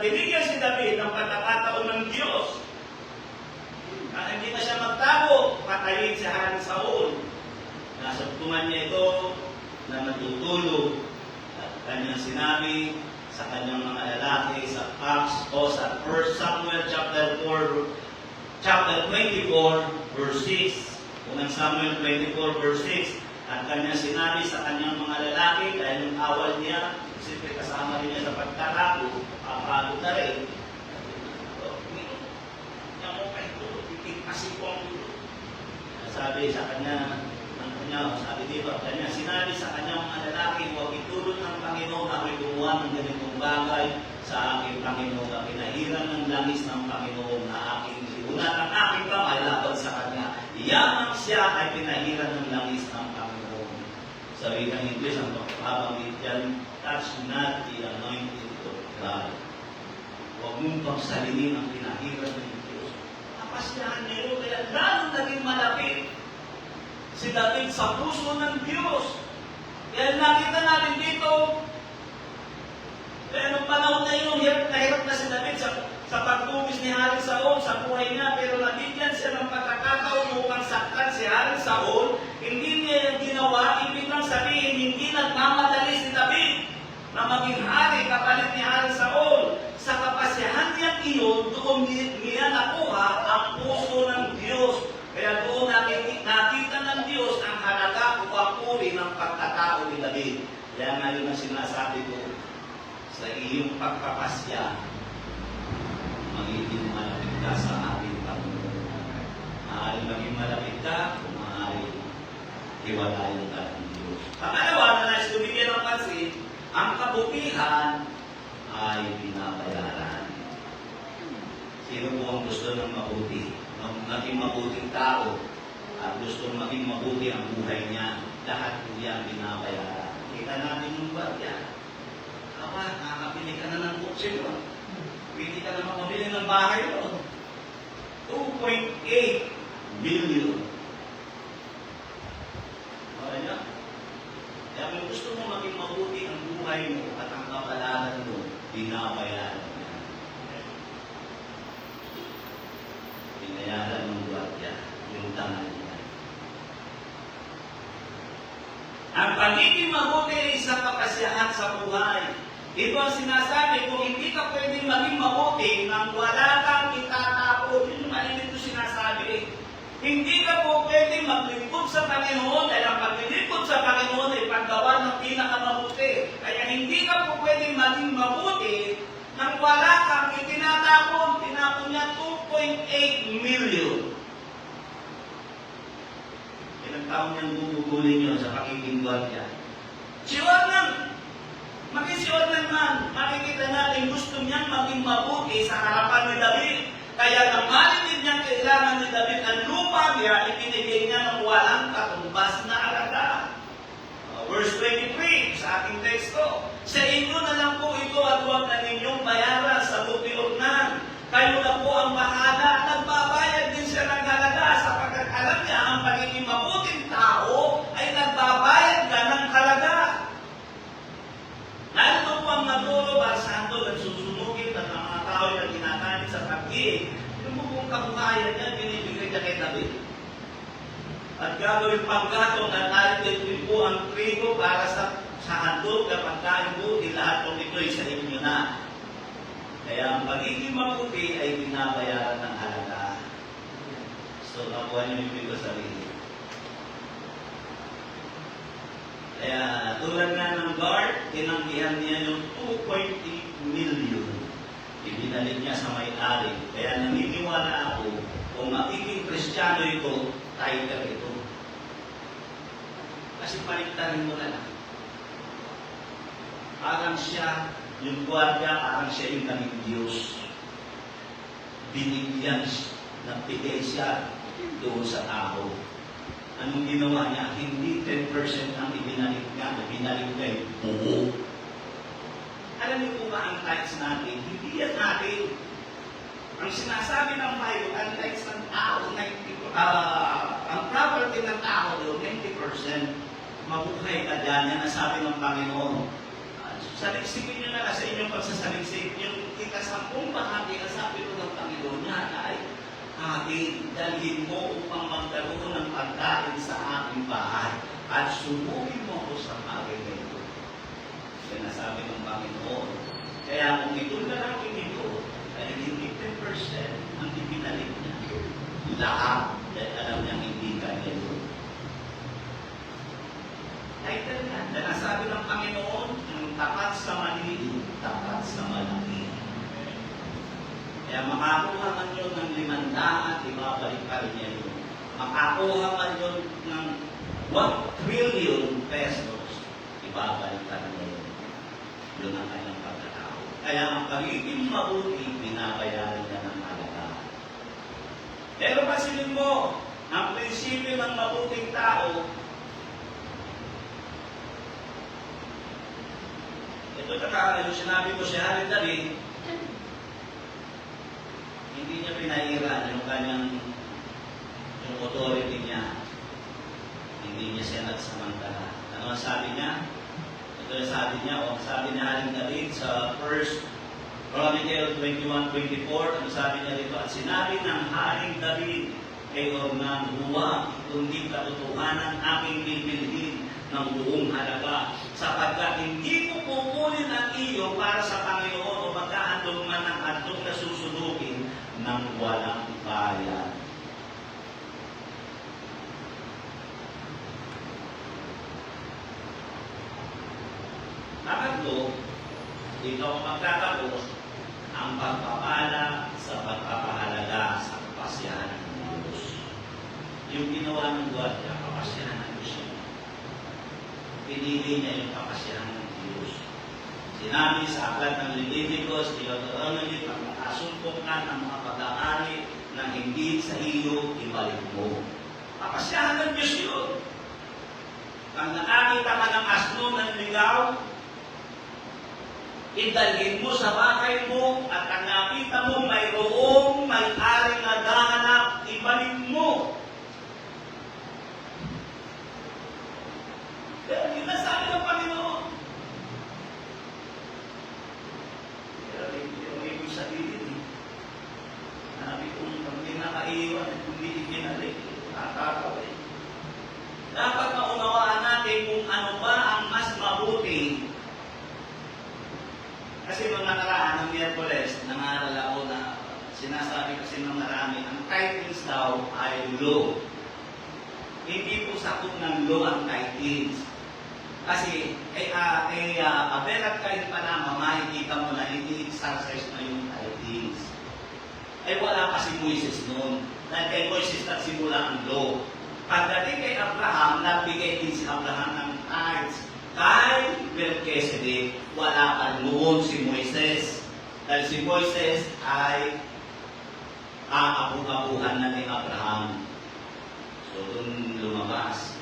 Speaker 2: binigyan si David ng pagkakataon ng Diyos. Hindi na siya magtago, patayin si Haring Saul. Nasa tuman niya ito na natutulog at kanyang sinabi sa kanyang mga lalaki sa Acts o sa 1 Samuel chapter 24 verse 6. Unang Samuel 24 verse 6. At kanyang sinabi sa kanyang mga lalaki dahil yung awal niya, siyempre kasama rin niya sa pagtatago, papagod na rin. Sabi sa kanya, sabi dito, kanya sinabi sa kanyang mga lalaki, huwag itulot ng Panginoon ako'y gumawa ng ganitong bagay sa aking Panginoon, na pinahiran ng langis ng Panginoon na aking iunat ang aking kamay laban sa kanya. Iyamang siya ay pinahiran ng langis ng Panginoon. Sa wikang English, ang pagpapabanggit yan, touch not the anointed of God. Huwag mong pagsalinin ang pinahiran ng Diyos. Napasyahan niyo, kaya lalong naging malapit si David sa puso ng Diyos. Kaya nakita natin dito, kaya nung panahon na yun, hirap na si David sa pagtubis ni Haring Saul sa buhay niya, pero nabigyan siya ng pagkakataon upang saktan si Haring Saul. Hindi niya yung ginawa, ibig lang sabihin, hindi nagmamadali si David na maging hari kapalit ni Haring Saul. Sa kapasyahan niya iyon, doon niya nakuha ang puso ng Diyos. Kaya doon nakita ng Diyos ang halaga o papuri ng pagkatao ni David. Kaya ngayon ang sinasabi ko, sa iyong pagpapasya, magiging malapit ka sa ating Panginoon. Maaaring maging malapit ka, kung maaaring hiwalayan ka ng Diyos. Pangalawa na nais ko bigyan ng pansin, ang kabutihan ay binabayaran. Sino po ang gusto ng mabuti? Maging mabuting tao at gusto maging mabuti ang buhay niya, lahat po yan binabayaran. Kita natin yung barya. Nakakabili ka na ng kutsi mo. Pwede ka na makabili ng bahay mo. 2.8 billion. Kaya kung gusto mo maging mabuti ang buhay mo at ang kapalaran mo, binabayaran niya. Binayaran ng gwardiya, yung tangan niya. Ang pagiging mabuti ay isang kapasyahan sa buhay. Ito ang sinasabi, kung hindi ka pwedeng maging mabuti nang wala kang itatapon. Yun yung malinit ko sinasabi. Hindi ka po pwedeng maglingkod sa Panginoon dahil ang paglilingkod sa Panginoon ay paggawa ng pinakamabuti. Kaya hindi ka po pwedeng maging mabuti nang wala kang itinatapon. Tinapon niya 2.8 million. Ilang taon niyang gugugulin niyo sa pakikinggan niya? Si Ornan, maging si Ornan man, makikita natin gusto niyang maging mabuti sa harapan ni David. Kaya nang marinig niyang kailangan ni David ang lupa niya, ipinigay niya ng walang katumbas na halaga. Verse 23 sa ating teksto, sa inyo na lang po ito at huwag na ninyong bayaran sa ni Ornan. Kayo na po ang bahala. Nagbabayad din siya ng halaga sapagkat alam niya ang pagiging mabuting tao ay nagbabayad ka ng halaga. Narito po ang maduro para sa ando at susunugin at ang mga tao na ginagalit sa pag-iig. Yung buong kabuhayan niya, binibigay niya kay David. At gagawin panggatong at narito po ang trigo para sa handog na pagkain po, lahat ng ito'y sa inyo na. Kaya ang pagiging mabuti ay binabayaran ng halaga. So, nakuha niyo yung ko sarili. Kaya, tulad nga ng guard, tinanggihan niya yung 2.8 million. Ibinalik niya sa may-ari. Kaya naniniwala ako, kung magiging Kristiyano ito, tiger ito. Kasi paligtarin mo na lang. Parang siya, yung gwardiya, parang siya yung naging Diyos. Binigyan, nagbigay siya doon sa tao. Anong ginawa niya? Hindi 10% ang ibinalik niya, ibinalik niya yung buo. Alam niyo po ba ang tithes natin? Hindi yan natin. Ang sinasabi ng Bible, ang tithes ng tao, ang property ng tao doon, 90%. Mabuhay ka dyan, yan ang sabi ng Panginoon. Saliksipin nyo na sa inyong pagsasaliksip, yung ikasampung bahagi, ang sabi ko ng Panginoon niya ay akin, dalhin mo upang magkaroon ng pagkain sa aking bahay at sumugin mo ako sa bagay na ito. Sinasabi ng Panginoon. Kaya kung ito na lang ito, ay hindi 10% ang ibinalik niya. Lahat, dahil alam niya hindi kanya ito. Title nga, dahil nasabi ng Panginoon, tapat sa maliit, tapat sa malaki. Kaya makakuha man yun ng 500 at ibabalik pa rin niya yun. Makakuha man yun ng 1 trillion pesos, ibabalik pa rin niya yun. Yun ang kanyang pagkatao. Kaya ang pagiging mabuti, binabayaran niya ng halaga. Pero pasilin mo, ang prinsipyo ng mabuting tao, ito yung sinabi ko si Haring David, hindi niya pinairan yung kanyang yung authority niya. Hindi niya siya nagsamantala. Ano ang sabi niya? Ito yung sabi niya, o sabi ni Haring David sa 1 Chronicle 21:24, ano sabi niya dito? At sinabi ng Haring David kay Ornan, huwag kundi katotohanan aking bibilhin ng buong halaga, sapagkat hindi ko kukunin ang iyo para sa Panginoon o magkahandog man ng handog na susunugin ng walang bayad. Nakatlo, dito ang magtatapos ang pagpapala sa pagpapahalaga sa kapasyahan ng Diyos. Yung ginawa ng gwardiya, kapasyahan ng Diyos yun. Pinili niya yung kapasyahan ng Diyos. Sinabi sa aklat ng Leviticus, Deuteronomy, pag nakasumpok ka ng mga pag-aari na hindi sa iyo, ibalik mo. Kapasyahan ng Diyos yun. Pag nakakita ka ng asno ng ligaw, idalhin mo sa bahay mo at ang nakita mo mayroong may-ari na dahanap, ibalik mo. Pero yun na sabi ng Panginoon. Pero yung ibig sabihin, sabi kong pag may nakaiwan at hindi ikinalik, nakakawin. Dapat maunawaan natin kung ano ba ang mas mabuti. Kasi nung nakaraan ng Miyerkules, nangaral ako na sinasabi kasi ng marami, ang titles daw ay law. Hindi po sakot ng law ang titles. Kasi Abel at Cain pa naman, makikita mo na hindi exercise na yung titles. Ay wala pa si Moises noon. Dahil kay Moises nagsimula ang law. Pagdating kay Abraham, nagbigay din si Abraham ng tithes. Kay Melchizedek, wala pa noon si Moises. Dahil si Moises ay aabog-abuhan na ni Abraham. So, doon lumabas.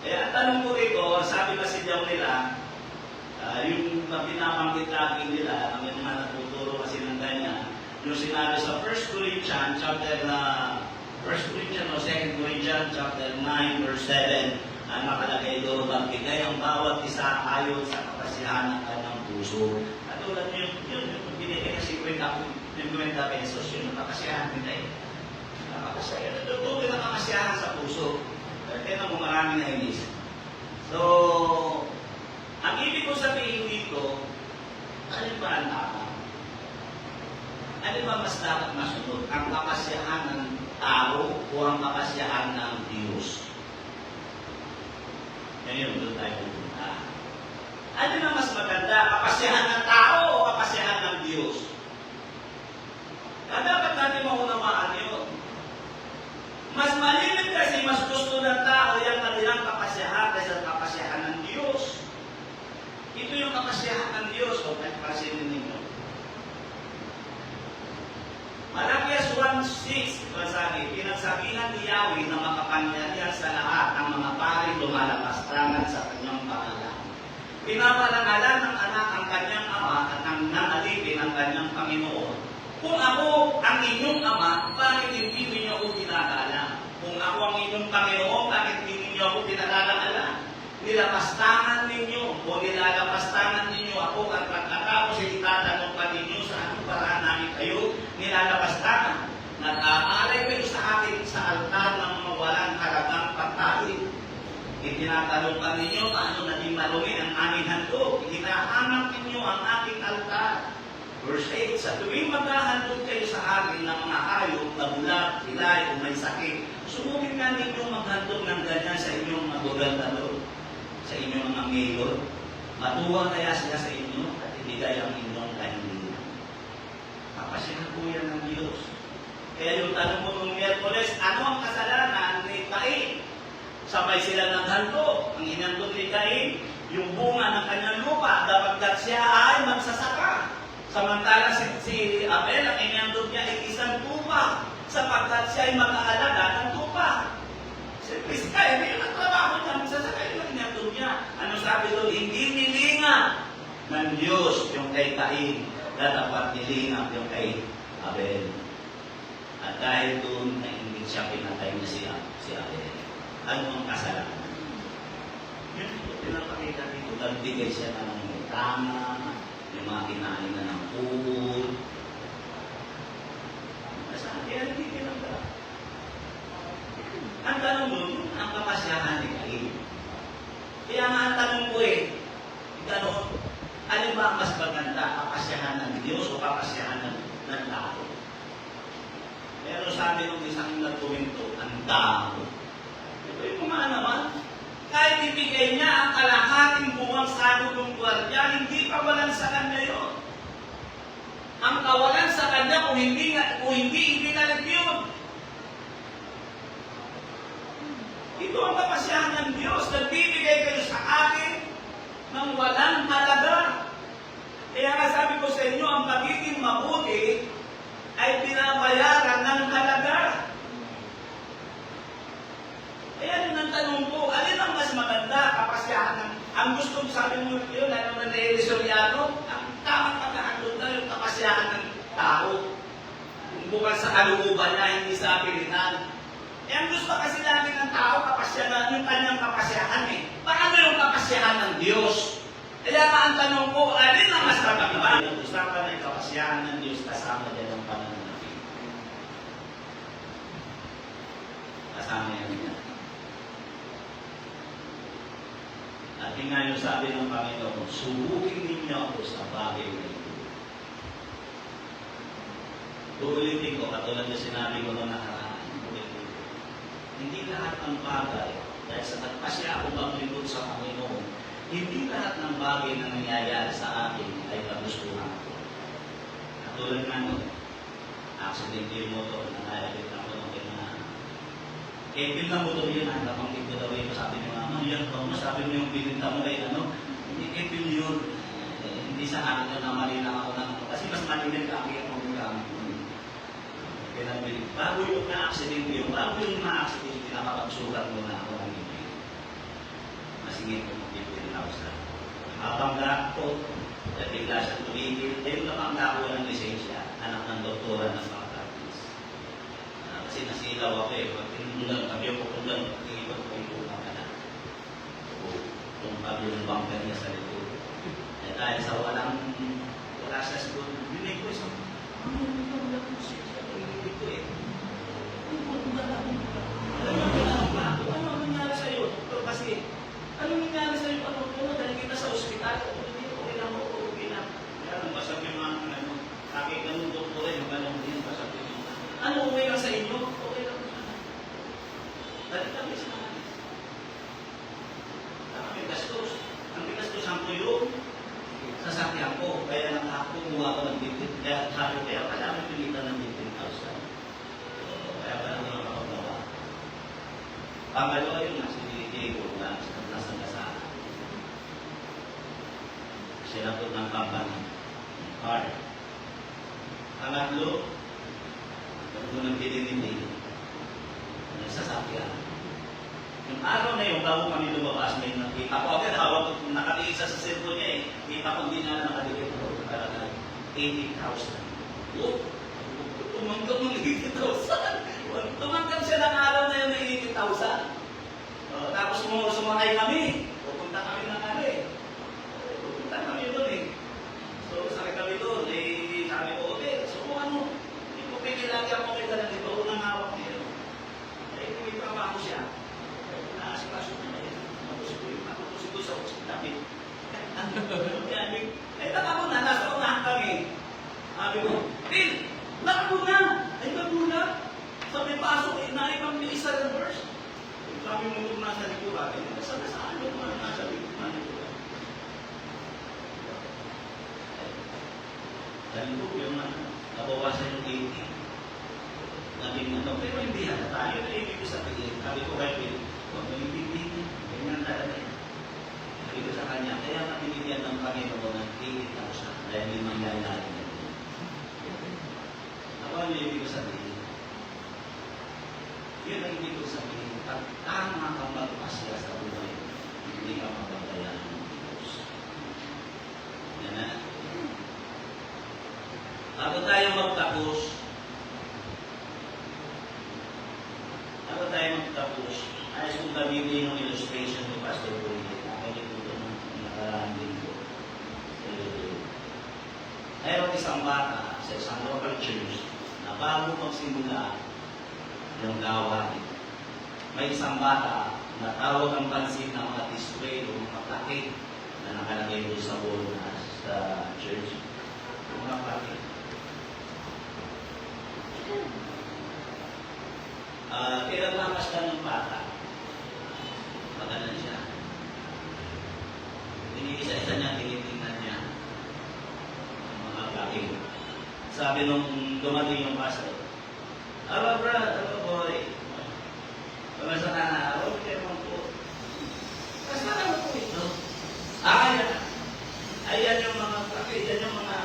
Speaker 2: Ang tanong ko rito, sabi kasi daw nila, yung pinabanggit lagi nila, ang mga natuturo kasi ng ganyan, yung sinabi sa 1 Corinthians chapter 1 Corinthians o 2 Corinthians chapter 9 verse 7, nakalagay doon, magbigay ang bawat isa ayon sa kapasihan ng kanyang puso. At tulad yun, yung binigay na 50 pesos, yun ang kapasihan nila eh. Nakakasiyahan. Doon ang kapasiyahan sa puso. Kaya mo marami na inis. So, ang ibig ko sabihin dito, alin ba ang tama? Alin ba mas dapat masunod? Ang kapasyahan ng tao o ang kapasyahan ng Diyos? Ngayon, doon tayo pupunta. Alin ang mas maganda? Kapasyahan ng tao o kapasyahan ng Diyos? Dapat natin maunawaan yun. Mas malimit kasi mas gusto ng tao yung kanilang kapasyahan kaysa kapasyahan ng Diyos. Ito yung kapasyahan ng Diyos. O pagpasinin ninyo. Malakias 1:6, sabi, pinagsabihan ni Yahweh na makapangyarihan sa lahat ng mga paring lumalapastangan sa kanyang pangalan. Pinaparangalan ng anak ang kanyang ama at ang naalipin ang kanyang Panginoon. Kung ako ang inyong ama, bakit hindi ninyo ako ginagalang? Kung ako ang inyong Panginoon, bakit hindi ninyo ako pinalalaala? Nilapastangan ninyo o nilalapastangan ninyo ako at pagkatapos itatanong pa ninyo sa anong paraan namin kayo nilalapastangan. Nag-aalay kayo sa akin sa altar ng mga walang halagang pagkain. Itinatanong pa ninyo paano naging marumi ang aming handog. Hinahanap ninyo ang aking altar. Verse 8, sa tuwing maghahandog kayo sa akin ng mga hayop na bulag, hilay o may sakit, sumugin nga ninyo maghandog ng ganyan sa inyong mga gobernador, sa inyong mga mayor. Matuwa kaya sila sa inyo at ibigay ang inyong kahilingan. Kapasyahan po yan ng Diyos. Kaya yung tanong mo nung Miyerkules, ano ang kasalanan ni Cain? Sabay sila naghandog. Ang hinandog ni Cain, yung bunga ng kanyang lupa, dapat siya ay magsasaka. Samantala si Abel, ang inandog niya ay isang tupa sapagkat siya ay mag-aalaga ng tupa. Si Prisca, hindi yung trabaho niya, magsasakay yung inandog niya. Ano sabi doon? Hindi nilinga ng Diyos yung kay Cain, dapat nilinga yung kay Abel. At dahil doon na hindi siya pinatay niya si Abel. Ano ang kasalanan? Yun ito, pinapakita dito, nagbigay siya ng tama, yung mga kinain na ng food. Saan? Kaya hindi kinagda. Ang tanong mo, ang kapasyahan ni Cain. Kaya nga ang tanong ko tanong, alin ba ang mas maganda? Kapasyahan ng Diyos o kapasyahan ng tao? Pero sabi ng isang nagkomento, ang tao. Ito yung mga naman. Kahit ibigay niya ang kalahating buwang sagot ng gwardiya, hindi kawalan sa kanya yun. Ang kawalan sa kanya, kung hindi nalag yun. Ito ang kapasyahan ng Diyos. Nagbibigay kayo sa akin ng walang halaga. Kaya nga sabi ko sa inyo, ang pagiging mabuti ay binabayaran ng halaga. Kaya yun ang tanong ko, alin ang mas maganda, kapasyahan ng, ang gusto sabi mo yun, lalo na Elisoryano, ang tamang pagkahandog na yung kapasyahan ng tao. Kung bukan sa kalooban niya, hindi sa pilitan. Ang gusto kasi lagi ng tao, kapasyahan, yung kanyang kapasyahan Paano yung kapasyahan ng Diyos? Kaya nga ang tanong ko, alin ang mas maganda? Usapan ng kapasyahan ng Diyos, kasama dyan ang pananalapi. Kasama yan niya. At nga yung sabi ng Panginoon, subukin ninyo ako sa bagay na ito. Uulitin ko, katulad na sinabi ko noong nakaraan. Hindi lahat ng bagay, dahil sa nagpasya ako maglingkod sa Panginoon, hindi lahat ng bagay na nangyayari sa akin ay kagustuhan ko. Katulad nga nun, accident yung motor, nangyayari ako ng Eh, bil na motor yun, napanggit ko daw yun. Sabi ni mama, yan ba? Sabi mo yung bininta mo kay ano? Hindi, eh, bil yun. Hindi sa akin yun na mali lang ako ng kasi mas mali ka kaya kung gamit mo. Pinabili. Bago yung na-accident yun, bago yung na-accident, pinakapagsulat mo na ako ng ibig. Masingit ko ng 15,000. Habang gako, bigla siya tumigil. Eh, yung kapangga ko ng lisensya, anak ng doktora ng mga practice. Kasi nasilaw ako eh. Pag tinulang kami ako kung lang, pag-iipag ko yung ka na. Kung kami yung bumper niya sa likod. Eh, dahil sa wala siya siguro, binig ko isang, wala ko lisensya. Pag-iipag ko eh. Ano nangyari sa'yo? Kasi, ano nangyari sa'yo? Ano, dahil kita sa ospital? Okay lang mo, okay lang. Kaya nung pasap yung mga, kakit ka nung doktor eh, yung ganun din, pasap yung mga, ano, okay lang sa inyo? Okay lang sa akin. Dahil kami sa akin. Kami gastos. Ang bigastos ang tuyo, sasakyan ko. Kaya nang ako, kumuha ko ng 15,000. Kaya pala may pilitan ng 15,000. Kaya pala ko nakapagawa. Pangalawa yun, si Diego na nasa kasama. Sila po ng company. Car. Pangatlo, ito ng pininilig. Sasakyan. Yung araw na yung bago kami lumabas, may nakita ko. Agad hawak ko, nakatiis sa cellphone niya eh. Kita ko din na nakadikit ko. Talaga, 80,000. Oh, tumanggap ng 80,000. Tumanggap siya ng araw na yun ng 80,000. Tapos sumakay kami. Pupunta kami ng ano eh. Pupunta kami doon eh. So, sakit kami doon. Eh, sabi ko, okay. So, kung ano, hindi ko pinilagi ako kay dalang ito. Unang hawak niya. Eh, kumita pa ako siya. Naasikaso na yun. Tapos ko sa ospital. Eh, takapon na. Nasa unahan kami. Sabi ko, Phil, lakbo na. Ay, bago na. Sabi, pasok eh. Naipang isa reverse. Sabi mo kung nasa likuran, saan yung mga nasa likuran? Dahil po yung nabawasan yung 80. Naging ano, pero hindi hata tayo. Ibig ko sabihin, sabi ko kay Phil, huwag mo yung bibigyan. Ganyan talaga yan. Sabi ko sa kanya, kaya napinigyan ng Panginoon ng 80,000 dahil may mangyayari na ito. Ako ang ibig ko sabihin. Yun ang ibig ko sabihin. Pag tama kang magpasya sa buhay, hindi ka mababayan ng Diyos. Yan na. Bago tayo magtapos, ayos kong gamitin yung illustration ni Pastor Boyd. Ako yung ito ng nakarangin ko. Mayroong isang bata sa isang local church na bago magsimula yung gawain. May isang bata na tawag ang pansin ng mga display o mga plaque na nakalagay doon sa wall sa church. Mga plaque. Pinaglamas ka ng bata. Magalan siya. Isa-isa niya, tinitingnan niya ang mga plaque. Sabi nung dumating yung pastor, "Hello, brad. Hello, boy. Pagkasa ka na, huwag kayo naman po. Kasi naman po ito. Ayan yung mga plaque. Ayan yung mga,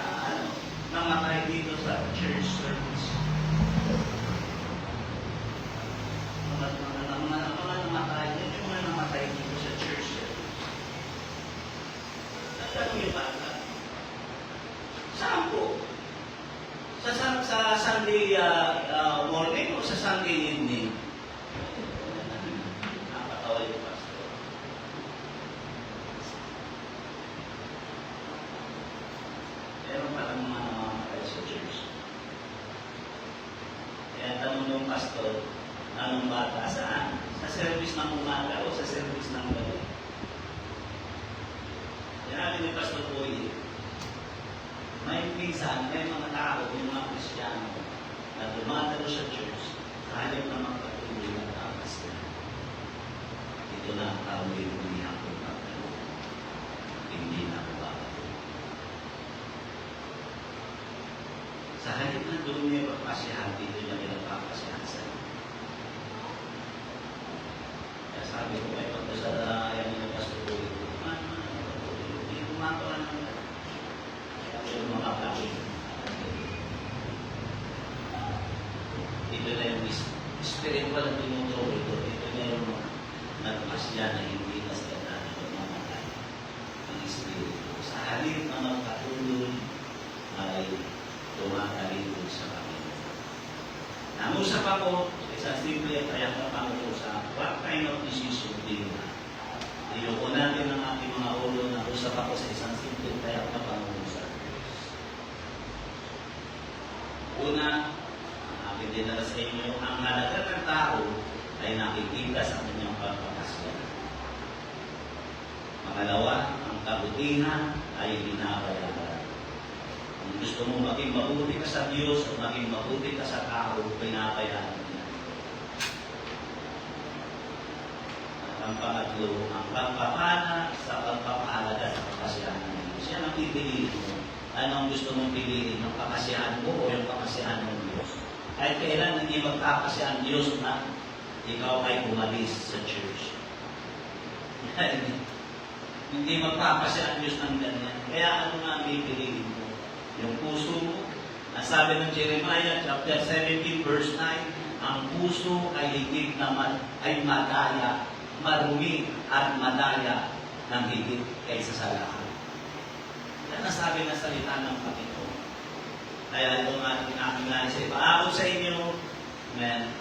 Speaker 2: namatay dito sa church service. Mga namatay. Yan yung mga namatay dito sa church service. Nagtanong yung bata. Saan po? Sa Sunday morning o sa Sunday evening? Nakakatawa yung pastor. Meron palang mga namamatay sa church. Kaya tanong ng pastor, anong bata? Saan? Sa service ng umaga o sa service ng gabi? Yan ni Pastor Boyd. May minsan, may mga tao, yung mga Kristiyano, na dumadalo sa church, kahit na magpatuloy na tapas na. Ito na ang tao yung umiyak ko pagdalo. Hindi na ako babalo. Sa halip na doon niya papasyahan, dito niya pinapapasyahan sa iyo. sabi ko, may pagkasalayan ng pastor. Hindi kumakawa naman. Kaya yung mga kapatid. Ito na yung spiritual na tinuturo ito. Ito na yung nagpasya na hindi kasalanan ng mga ng espiritu. Sa halip na magpatuloy ay tumatalipod sa Panginoon. Nangusap ako, isang simple at kaya na pangusap, what kind of decision do you have? Iyoko natin ang ating mga ulo, nangusap ako sa isang simple at kaya na pangusap. Una, aking dinala sa inyo, ang halaga ng tao ay nakikita sa kanyang pagpapasya. Pangalawa, ang kabutihan ay binabayaran. Kung gusto mo maging mabuti ka sa Diyos o maging mabuti ka sa tao, pinapayaran niya. At ang pangatlo, ang pagpapana sa pagpapahalaga sa kapasyahan ng Diyos. Yan ang pipiliin mo. Anong gusto mong piliin? Yung kapasyahan mo o yung kapasyahan ng Diyos? Kahit kailan hindi magkakasya ang Diyos na ikaw ay umalis sa church. Hindi magkakasya ang Diyos ng ganyan. Kaya ano nga ang pipiliin mo? Yung puso mo, nasabi ng Jeremiah chapter 17 verse 9, ang puso ay higit na ay madaya, marumi at madaya ng higit kaysa sa lahat. Yan nasabi na salita ng Panginoon. Kaya ito nga aking nais ay paabot sa inyo. Amen.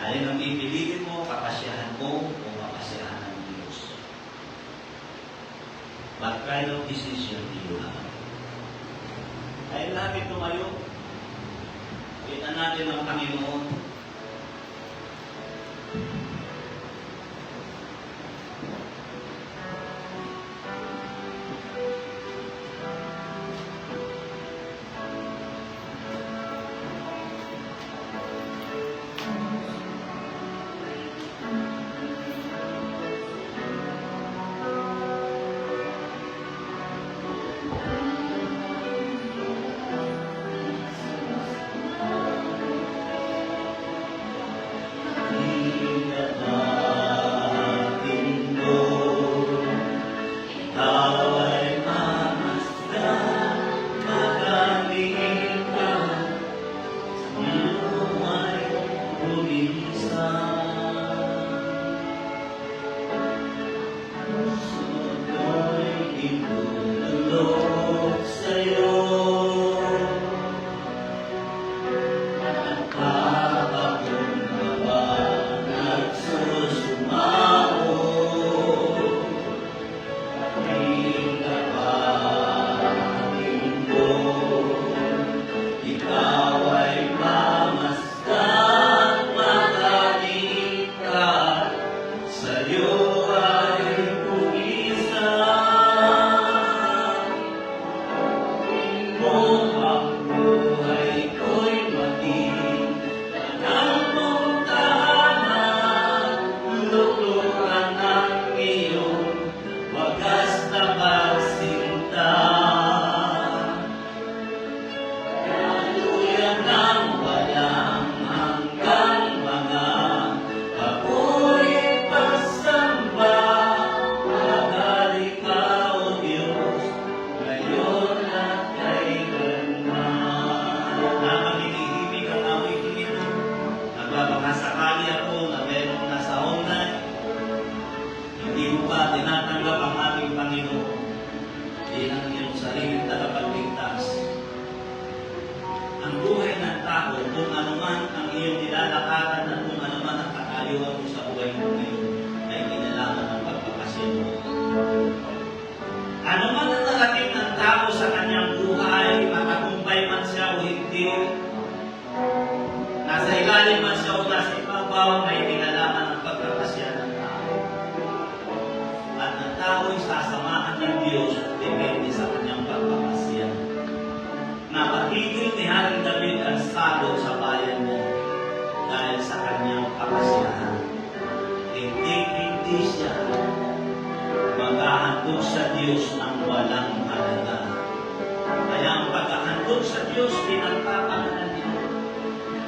Speaker 2: Alin ang pipiliin mo, kapasyahan mo o kapasyahan ng Diyos. What kind of decision do you have? Kaya natin tumayo. Kita natin ang Panginoon.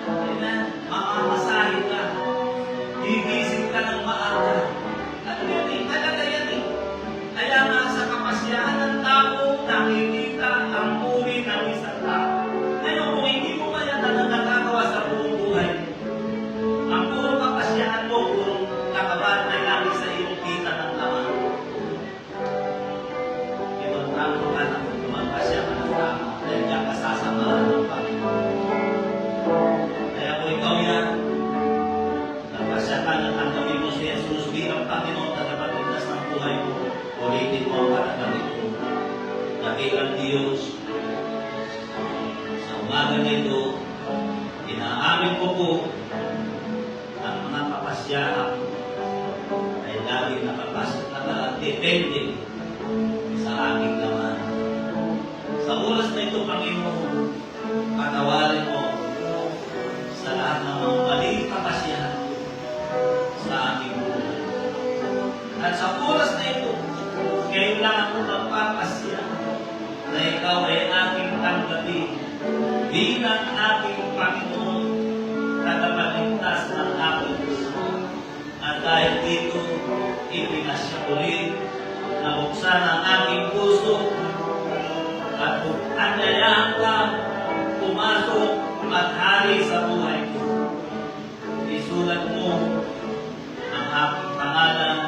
Speaker 1: Amen. Makamasahe ka.
Speaker 2: umaga na ito, inaamin ko po ang mga kapasyahan ay lagi nakadepende sa aking laman. Sa oras na ito, Panginoon, patawarin mo sa lahat ng mga maling kapasyahan sa aking buhay. At sa oras na ito, kailangan ko magpapasya na ikaw ay aking tanggapin bilang aking Panginoon, tagapagligtas ng aking puso. At dahil dito, ipinasya ko rin na buksan ang aking puso at anyayaan ka pumasok at hari sa buhay ko. Isulat mo ang aking pangalan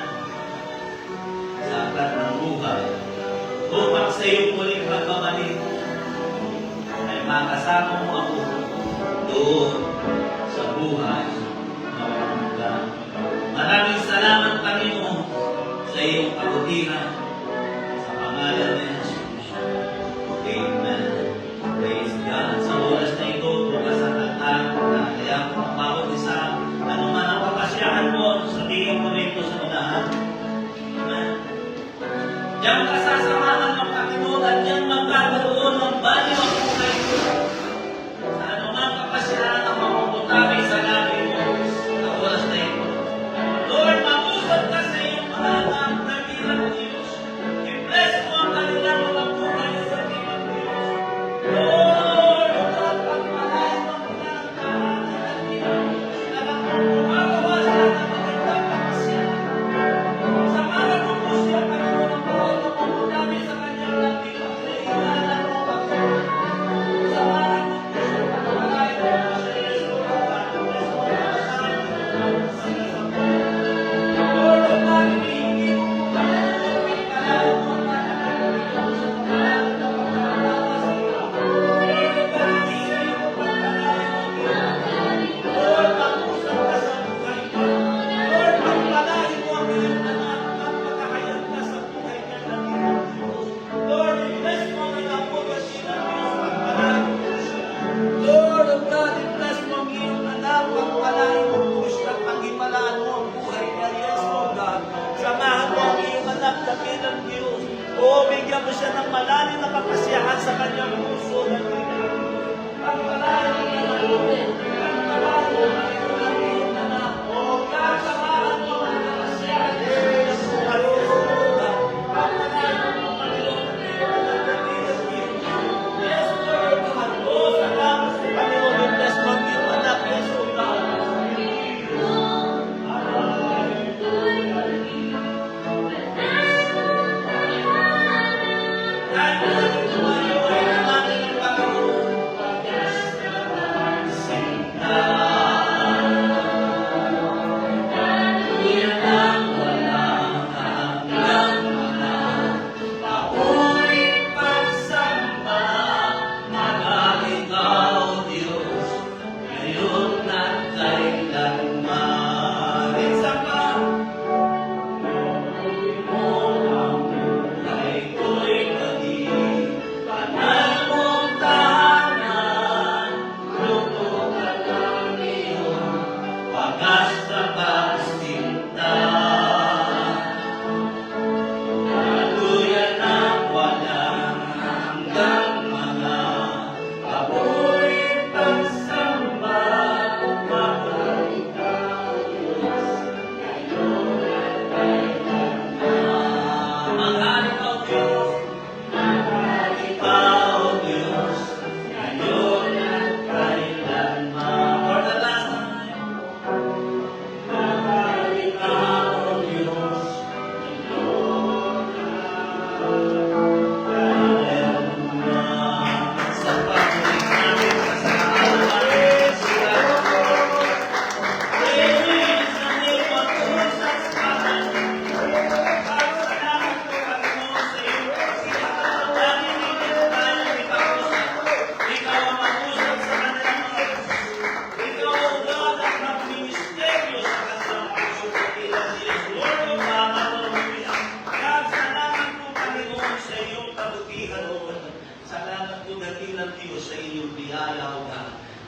Speaker 2: sa aklat ng buhay upang sa iyong muling pagbabalik ay makasama mo ako doon sa buhay na walang hanggan. Maraming salamat, Panginoon, sa iyong kabutihan sa pangalan ni Jesus. Amen. Praise God. Sa oras na ito, bukas ang altar na kaya kung bawat isa, ano man ang papasyahan mo, sabihin mo rito sa unahan. Amen. Diyan ka sasamahan ng Panginoon at diyan magkakaroon ng banyo ang buhay ko. Sa anumang kapasyahan ang mapupuntabi sa labi mo sa oras na ito. Lord, mag-usap ka sa iyong mga anak na bilang Diyos. I-bless mo ang kanilang mga buhay sa bilang Diyos. Lord, at pagpalain mo ang pinagkahanan nila. Alam mo, gumagawa sila ng magandang kapasyahan. Samahan mo po siya, Panginoon, ang bawat mapupuntabi sa kanyang labi. Pagkailangan mo pagkakas. Samahan mo po siya, pagpalain mo po siya, Yesu. Bless mo ang kasama mo sa isang Lord, ang pag-ibig mo, Panginoon, pagpalain mo ang kanyang labi sa pangalan ng pagkakatawa sa iyo. Lord, ang pag-ibig mo, pagpalain mo ang iyong Lord, mag-usap ka sa buhay ko. Lord, pagpalain mo ang iyong anak at makahayag ka sa buhay niya ng iyong Diyos. Lord, i-bless mo ang anak mo at sinang Diyos, pagpalain mo po siya. Lord of God, i-bless mo ang iyong anak, pagpalain mo po siya, paghimalaan mo ang buhay niya. Yes, Lord God. Samahan mo ang iyong anak na bilang Diyos. O, bigyan mo siya ng malalim na kapasyahan sa kanyang puso ng bilang Diyos. Pagpalain mo ang anak mo. Pagpalain mo ang iyong anak. O, God, samahan mo ang kapasyahan niya sa buhay niya, Lord God. Pagpalain mo, Panginoon, ang iyong anak na bilang Diyos. Yes, Lord God. O, salamat sa Panginoon. I-bless mo ang iyong anak. Yes, Lord God. Kahit na tumayo ay naman ng Panginoon.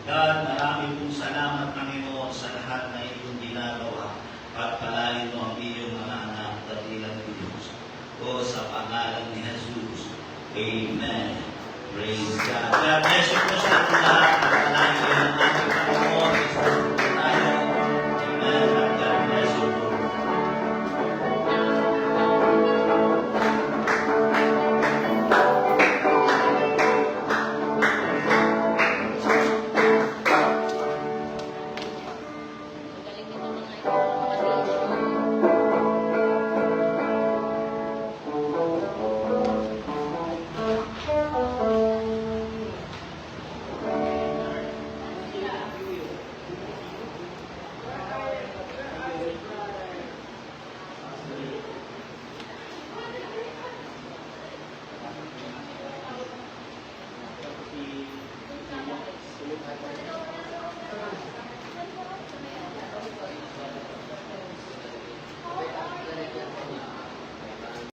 Speaker 2: God, marami pong salamat, Panginoon, sa lahat na iyong ginagawa. Pagpalain mo ang iyong mga anak, dakilang Diyos. O sa pangalan ni Jesus. Amen. Praise God. God bless you po sa ating lahat.